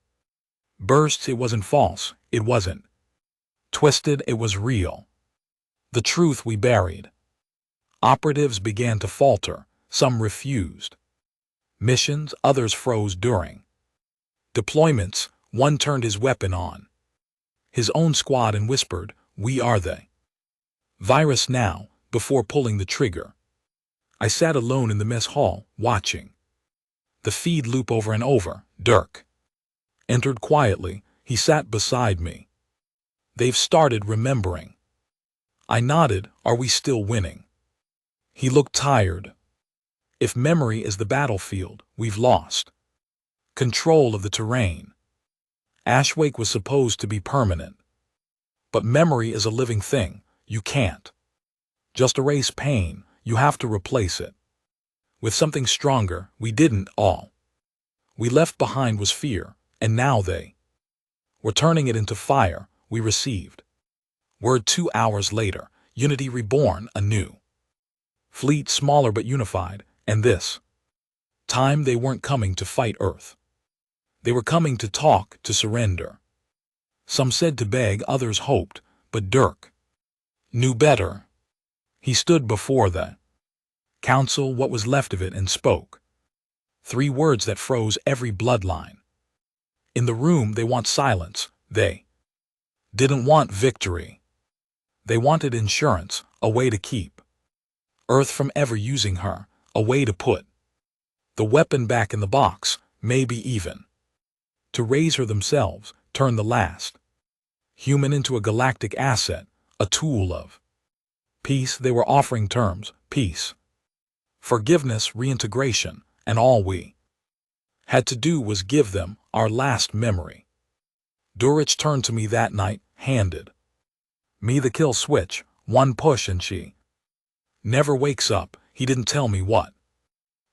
Bursts. It wasn't false. It wasn't twisted. It was real. The truth we buried. Operatives began to falter. Some refused missions, others froze during deployments. One turned his weapon on his own squad and whispered, "We are the virus now," before pulling the trigger. I sat alone in the mess hall, watching the feed loop over and over. Dirk entered quietly. He sat beside me. "They've started remembering." I nodded. "Are we still winning?" He looked tired. "If memory is the battlefield, we've lost control of the terrain." Ashwake was supposed to be permanent. But memory is a living thing. You can't just erase pain. You have to replace it with something stronger. We didn't. All we left behind was fear, and now they were turning it into fire. We received word 2 hours later. Unity reborn, a new fleet, smaller but unified, and this time they weren't coming to fight Earth. They were coming to talk, to surrender. Some said to beg, others hoped, but Dirk knew better. He stood before the council, what was left of it, and spoke 3 words that froze every bloodline. In the room, they want silence. They didn't want victory. They wanted insurance, a way to keep Earth from ever using her, a way to put the weapon back in the box, maybe even to raise her themselves, turn the last human into a galactic asset, a tool of peace. They were offering terms: peace, forgiveness, reintegration, and all we had to do was give them our last memory. Durich turned to me that night, handed me the kill switch, one push and she never wakes up. He didn't tell me what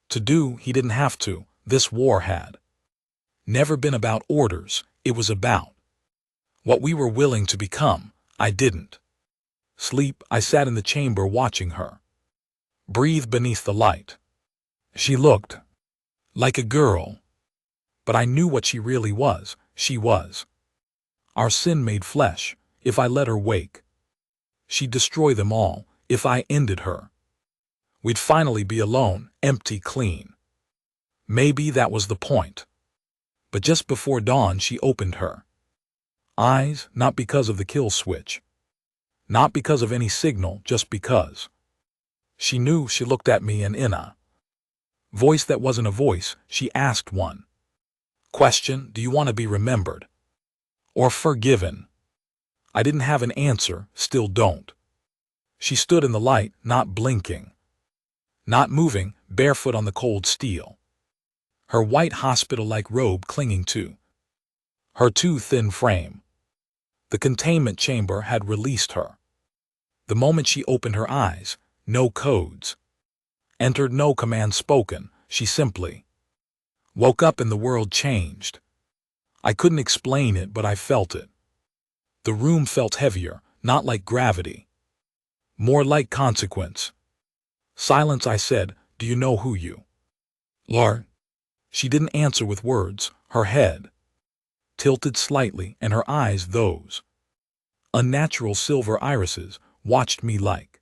to do. He didn't have to. This war had never been about orders. It was about what we were willing to become. I didn't sleep. I sat in the chamber watching her breathe beneath the light. She looked Like a girl. But I knew what she really was. She was. Our sin made flesh, if I let her wake. She'd destroy them all, if I ended her. We'd finally be alone, empty, clean. Maybe that was the point. But just before dawn she opened her eyes, not because of the kill switch. Not because of any signal, just because. She knew. She looked at me, and in a voice that wasn't a voice, she asked one question: do you want to be remembered? Or forgiven? I didn't have an answer, still don't. She stood in the light, not blinking, not moving, barefoot on the cold steel. Her white hospital-like robe clinging to her too thin frame. The containment chamber had released her. The moment she opened her eyes, no codes entered, no command spoken. She simply woke up and the world changed. I couldn't explain it, but I felt it. The room felt heavier, not like gravity, more like consequence. Silence, I said. Do you know who you are? She didn't answer with words. Her head tilted slightly, and her eyes, those unnatural silver irises, watched me like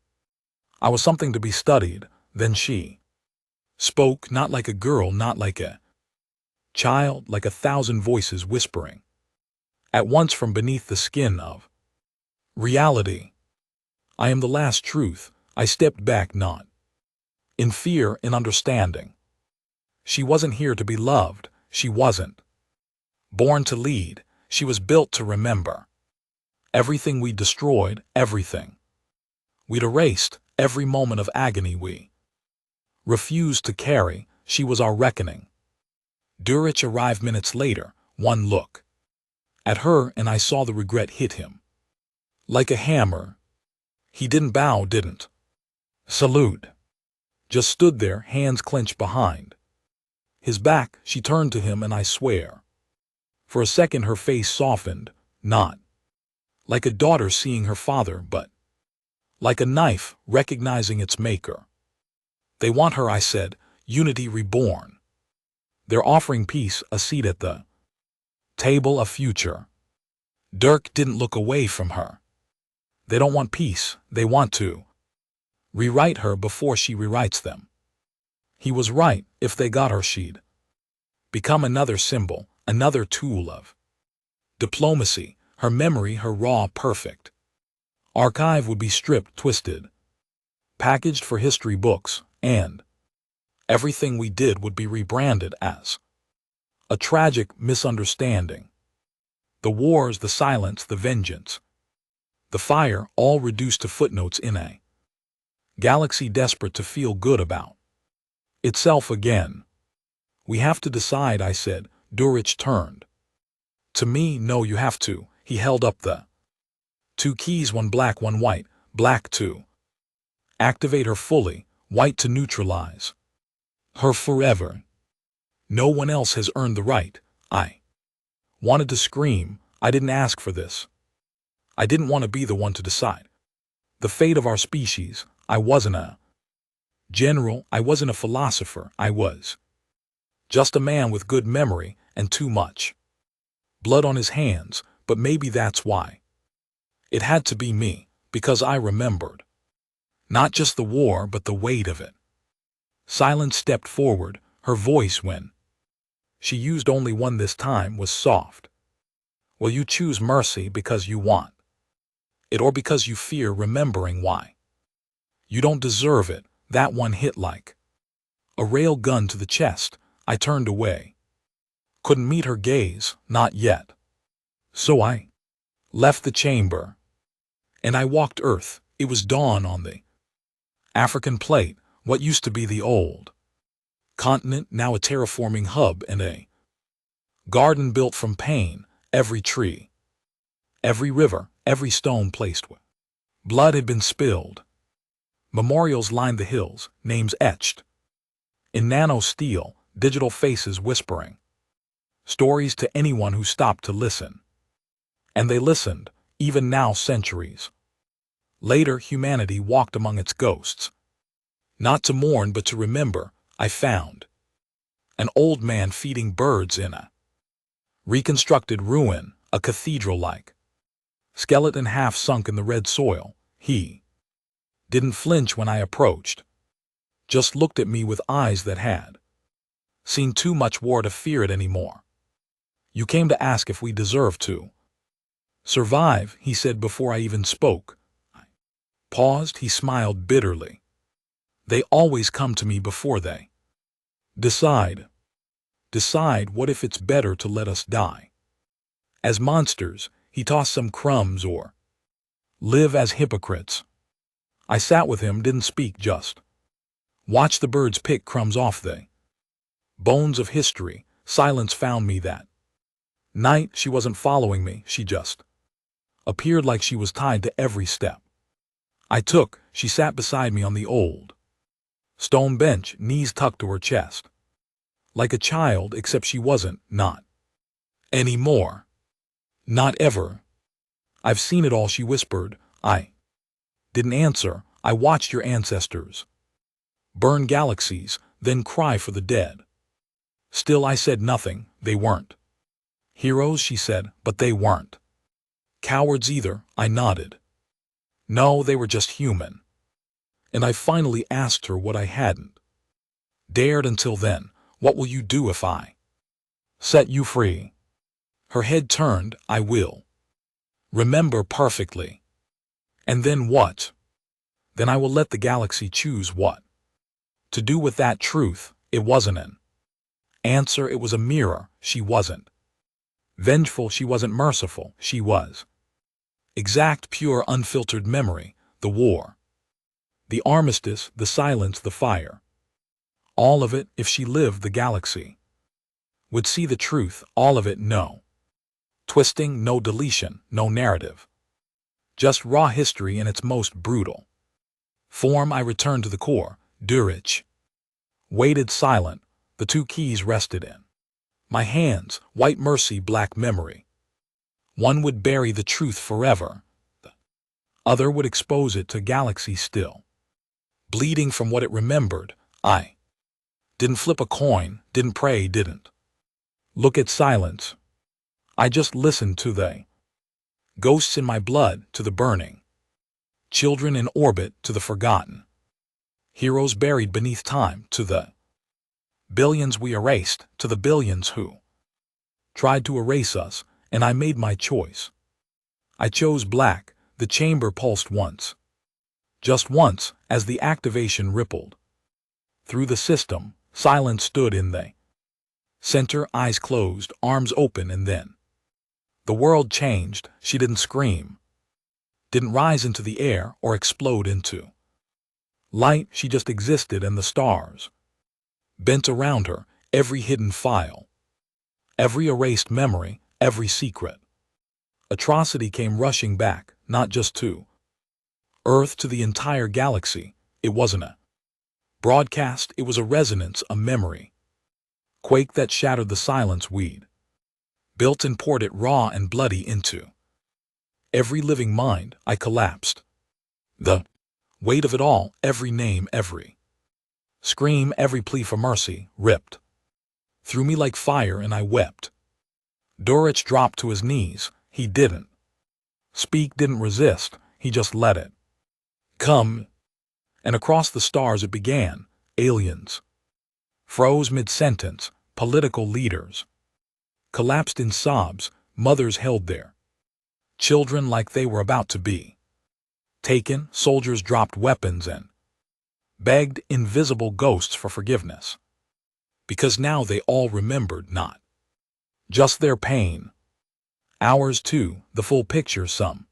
I was something to be studied. Then she spoke, not like a girl, not like a child, like 1,000 voices whispering at once from beneath the skin of reality. I am the last truth. I stepped back, not in fear, in understanding. She wasn't here to be loved. She wasn't born to lead. She was built to remember. Everything we destroyed, everything we'd erased, every moment of agony we refused to carry, she was our reckoning. Durich arrived minutes later. One look at her and I saw the regret hit him like a hammer. He didn't bow, didn't salute. Just stood there, hands clenched behind his back. She turned to him, and I swear, for a second her face softened, not like a daughter seeing her father, but like a knife recognizing its maker. They want her, I said, unity reborn. They're offering peace, a seat at the table, a future. Dirk didn't look away from her. They don't want peace, they want to rewrite her before she rewrites them. He was right. If they got her, she'd become another symbol, another tool of diplomacy. Her memory, her raw, perfect archive would be stripped, twisted, packaged for history books, and everything we did would be rebranded as a tragic misunderstanding. The wars, the silence, the vengeance, the fire, all reduced to footnotes in a galaxy desperate to feel good about itself again. We have to decide, I said. Durich turned to me. No, you have to. He held up the 2 keys, one black, one white. Black to activate her fully, white to neutralize her forever. No one else has earned the right. I wanted to scream. I didn't ask for this. I didn't want to be the one to decide the fate of our species. I wasn't a general. I wasn't a philosopher. I was just a man with good memory and too much blood on his hands. But maybe that's why it had to be me, because I remembered not just the war, but the weight of it. Silence stepped forward. Her voice, when she used only one this time, was soft. Will you choose mercy because you want it, or because you fear remembering why you don't deserve it? That one hit like a rail gun to the chest. I turned away. Couldn't meet her gaze, not yet. So I left the chamber, and I walked Earth. It was dawn on the African plate, what used to be the old continent, now a terraforming hub and a garden built from pain. Every tree, every river, every stone placed where blood had been spilled. Memorials lined the hills, names etched in nano steel, digital faces whispering stories to anyone who stopped to listen. And they listened. Even now, centuries later, humanity walked among its ghosts, not to mourn but to remember. I found An old man feeding birds in a reconstructed ruin, a cathedral-like skeleton half sunk in the red soil. He didn't flinch when I approached, just looked at me with eyes that had seen too much war to fear it anymore. You came to ask if we deserve to survive, he said before I even spoke. I paused, he smiled bitterly. They always come to me before they decide. Decide what if it's better to let us die as monsters, he tossed some crumbs, or live as hypocrites. I sat with him, didn't speak, just watched the birds pick crumbs off the bones of history. Silence found me that night. She wasn't following me, she just appeared like she was tied to every step I took. She sat beside me on the old stone bench, knees tucked to her chest, like a child, except she wasn't, not anymore. Not ever. I've seen it all, she whispered. I didn't answer. I watched your ancestors burn galaxies, then cry for the dead. Still I said nothing. They weren't heroes, she said, but they weren't cowards either. I nodded. No, they were just human. And I finally asked her what I hadn't dared until then. What will you do if I set you free? Her head turned. I will remember perfectly. And then what? Then I will let the galaxy choose what to do with that truth. It wasn't an answer, it was a mirror. She wasn't vengeful, she wasn't merciful, she was exact, pure, unfiltered memory. The war, the armistice, the silence, the fire. All of it. If she lived, the galaxy would see the truth. All of it. No twisting, no deletion, no narrative. Just raw history in its most brutal form. I returned to the core. Durich waited silent. The two keys rested in my hands. White mercy, black memory. One would bury the truth forever. The other would expose it to galaxy still bleeding from what it remembered. I didn't flip a coin, didn't pray, didn't look at silence. I just listened to the ghosts in my blood, to the burning children in orbit, to the forgotten heroes buried beneath time, to the billions we erased, to the billions who tried to erase us. And I made my choice. I chose black. The chamber pulsed once, just once, as the activation rippled through the system. Silence stood in the center, eyes closed, arms open, and then the world changed. She didn't scream, didn't rise into the air or explode into light. She just existed, and the stars bent around her. Every hidden file, every erased memory, every secret atrocity came rushing back, not just to Earth, to the entire galaxy. It wasn't a broadcast, it was a resonance, a memory quake that shattered the silence we'd built and poured it raw and bloody into every living mind. I collapsed. The weight of it all, every name, every scream, every plea for mercy, ripped through me like fire, and I wept. Durich dropped to his knees. He didn't speak, didn't resist. He just let it come. And across the stars it began. Aliens froze mid-sentence. Political leaders collapsed in sobs. Mothers held their children like they were about to be taken. Soldiers dropped weapons and begged invisible ghosts for forgiveness, because now they all remembered not just their pain, ours too, the full picture. Some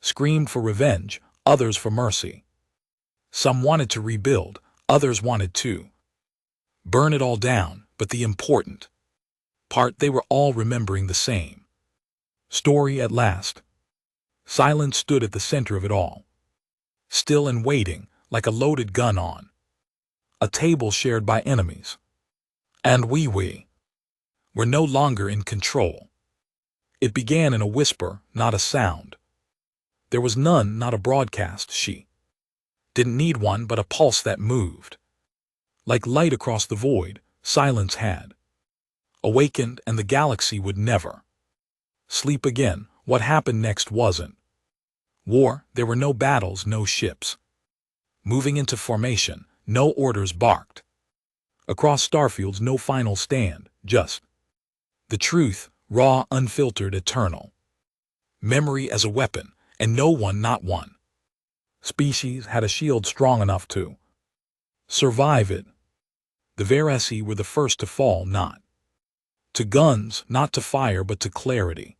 screamed for revenge, others for mercy. Some wanted to rebuild, others wanted to burn it all down. But the important part, they were all remembering the same story at last. Silence stood at the center of it all, still and waiting, like a loaded gun on a table shared by enemies. And we were no longer in control. It began in a whisper, not a sound. There was none, not a broadcast. She didn't need one, but a pulse that moved like light across the void. Silence had awakened, and the galaxy would never sleep again. What happened next wasn't war. There were no battles, no ships moving into formation, no orders barked across starfields, no final stand, just the truth, raw, unfiltered, eternal. Memory as a weapon, and no one, not one species, had a shield strong enough to survive it. The Veresi were the first to fall, not to guns, not to fire, but to clarity.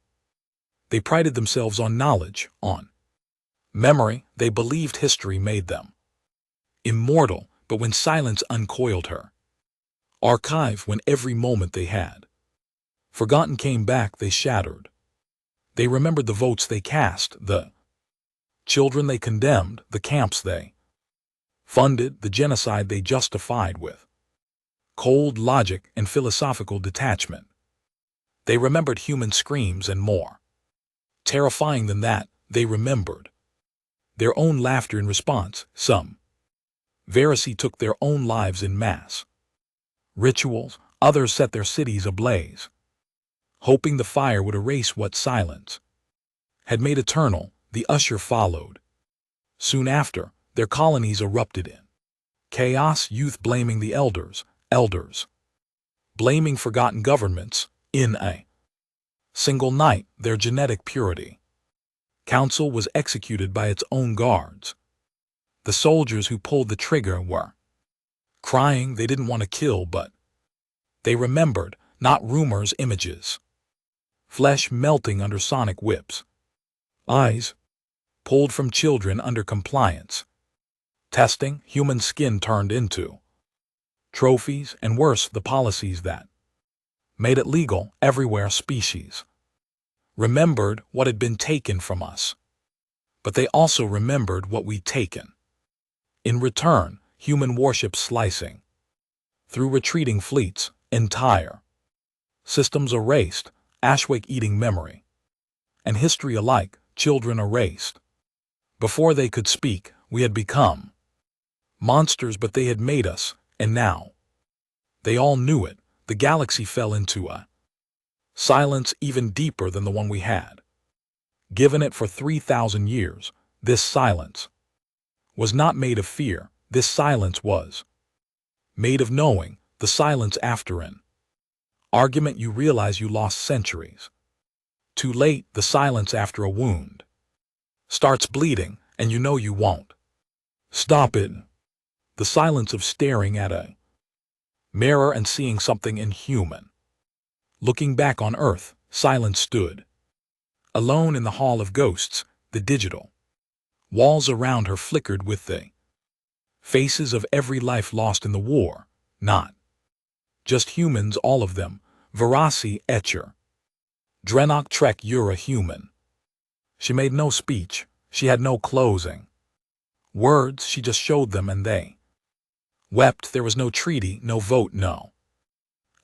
They prided themselves on knowledge, on memory. They believed history made them immortal, but when silence uncoiled her archive, when every moment they had forgotten came back, they shattered. They remembered the votes they cast, the children they condemned, the camps they funded, the genocide they justified with cold logic and philosophical detachment. They remembered human screams, and more terrifying than that, they remembered their own laughter in response. Some Veresi took their own lives in mass rituals, others set their cities ablaze, hoping the fire would erase what silence had made eternal. The usher followed. Soon after, their colonies erupted in chaos, youth blaming the elders blaming forgotten governments. In a single night, their genetic purity council was executed by its own guards. The soldiers who pulled the trigger were crying. They didn't want to kill, but they remembered, not rumors, images. Flesh melting under sonic whips. Eyes pulled from children under compliance testing. Human skin turned into trophies, and worse, the policies that made it legal everywhere. Species remembered what had been taken from us, but they also remembered what we'd taken. In return, human warships slicing through retreating fleets, entire systems erased, Ashwake eating memory and history alike, children erased. Before they could speak, we had become monsters, but they had made us, and now they all knew it. The galaxy fell into a silence even deeper than the one we had given it for 3,000 years. This silence was not made of fear. This silence was made of knowing. The silence after an argument you realize you lost centuries too late. The silence after a wound starts bleeding, and you know you won't stop it. The silence of staring at a mirror and seeing something inhuman. Looking back on Earth, silence stood alone in the hall of ghosts. The digital walls around her flickered with the faces of every life lost in the war. Not just humans, all of them. Verasi, Etcher, Drenok, Trek, you're a human. She made no speech. She had no closing words. She just showed them, and they wept. There was no treaty, no vote, no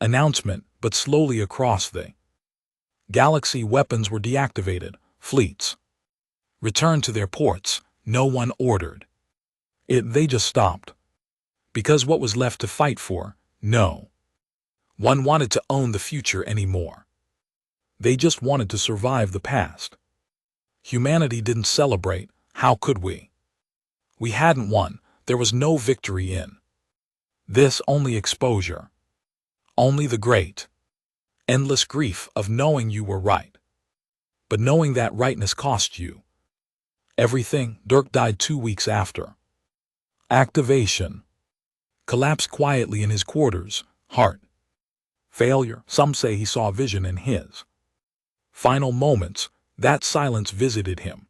announcement, but slowly across the galaxy weapons were deactivated, fleets returned to their ports. No one ordered it, they just stopped. Because what was left to fight for? No one wanted to own the future anymore. They just wanted to survive the past. Humanity didn't celebrate. How could we? We hadn't won. There was no victory in this, only exposure. Only the great, endless grief of knowing you were right, but knowing that rightness cost you everything. Dirk died 2 weeks after activation. Collapsed quietly in his quarters, heart failure. Some say he saw a vision in his final moments. That silence visited him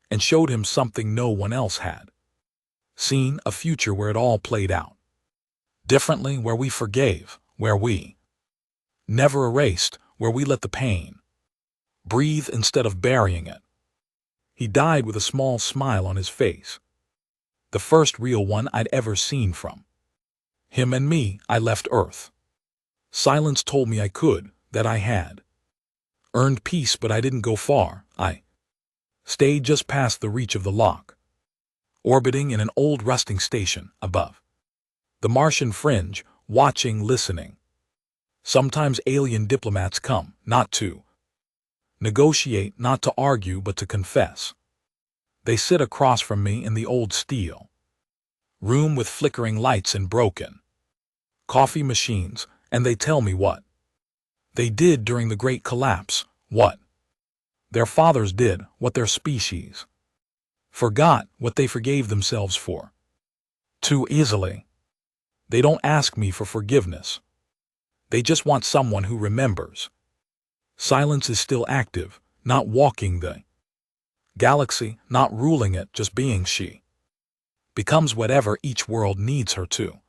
and showed him something no one else had seen, a future where it all played out differently, where we forgave, where we never erased, where we let the pain breathe instead of burying it. He died with a small smile on his face, the first real one I'd ever seen from him and me. I left Earth. Silence told me I could, that I had earned peace, but I didn't go far. I stayed just past the reach of the lock, orbiting in an old rusting station above the Martian fringe, watching, listening. Sometimes alien diplomats come, not to negotiate, not to argue, but to confess. They sit across from me in the old steel room with flickering lights and broken coffee machines, and they tell me what they did during the Great Collapse, what their fathers did, what their species forgot, what they forgave themselves for too easily. They don't ask me for forgiveness. They just want someone who remembers. Silence is still active, not walking the galaxy, not ruling it, just being. She becomes whatever each world needs her to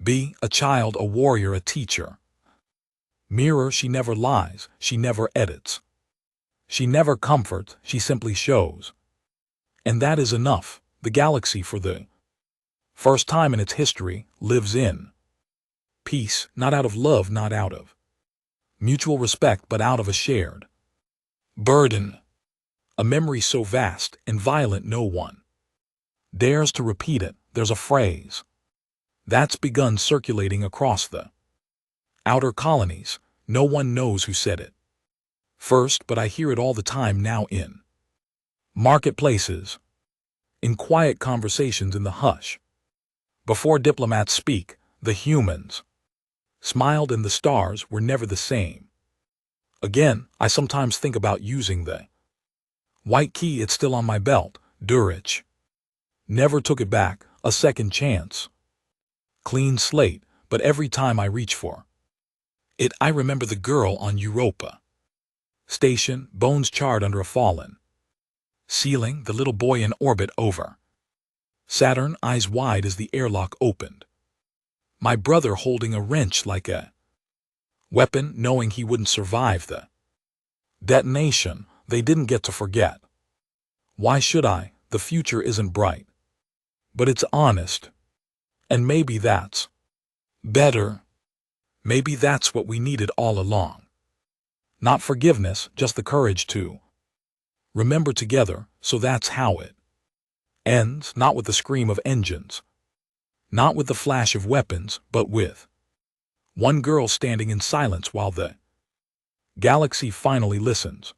be: a child, a warrior, a teacher. Mirror, she never lies, she never edits. She never comforts, she simply shows. And that is enough. The galaxy, for the first time in its history, lives in peace, not out of love, not out of mutual respect, but out of a shared burden. A memory so vast and violent no one dares to repeat it. There's a phrase that's begun circulating across the outer colonies. No one knows who said it first, but I hear it all the time now, in marketplaces, in quiet conversations, in the hush. Before diplomats speak, the humans smiled, and the stars were never the same. Again, I sometimes think about using the white key. It's still on my belt. Durich never took it back. A second chance. Clean slate, but every time I reach for it, I remember the girl on Europa Station, bones charred under a fallen ceiling, the little boy in orbit over Saturn, eyes wide as the airlock opened. My brother holding a wrench like a weapon, knowing he wouldn't survive the detonation. They didn't get to forget. Why should I? The future isn't bright, but it's honest. And maybe that's better. Maybe that's what we needed all along. Not forgiveness, just the courage to remember together. So that's how it ends, not with the scream of engines, not with the flash of weapons, but with one girl standing in silence while the galaxy finally listens.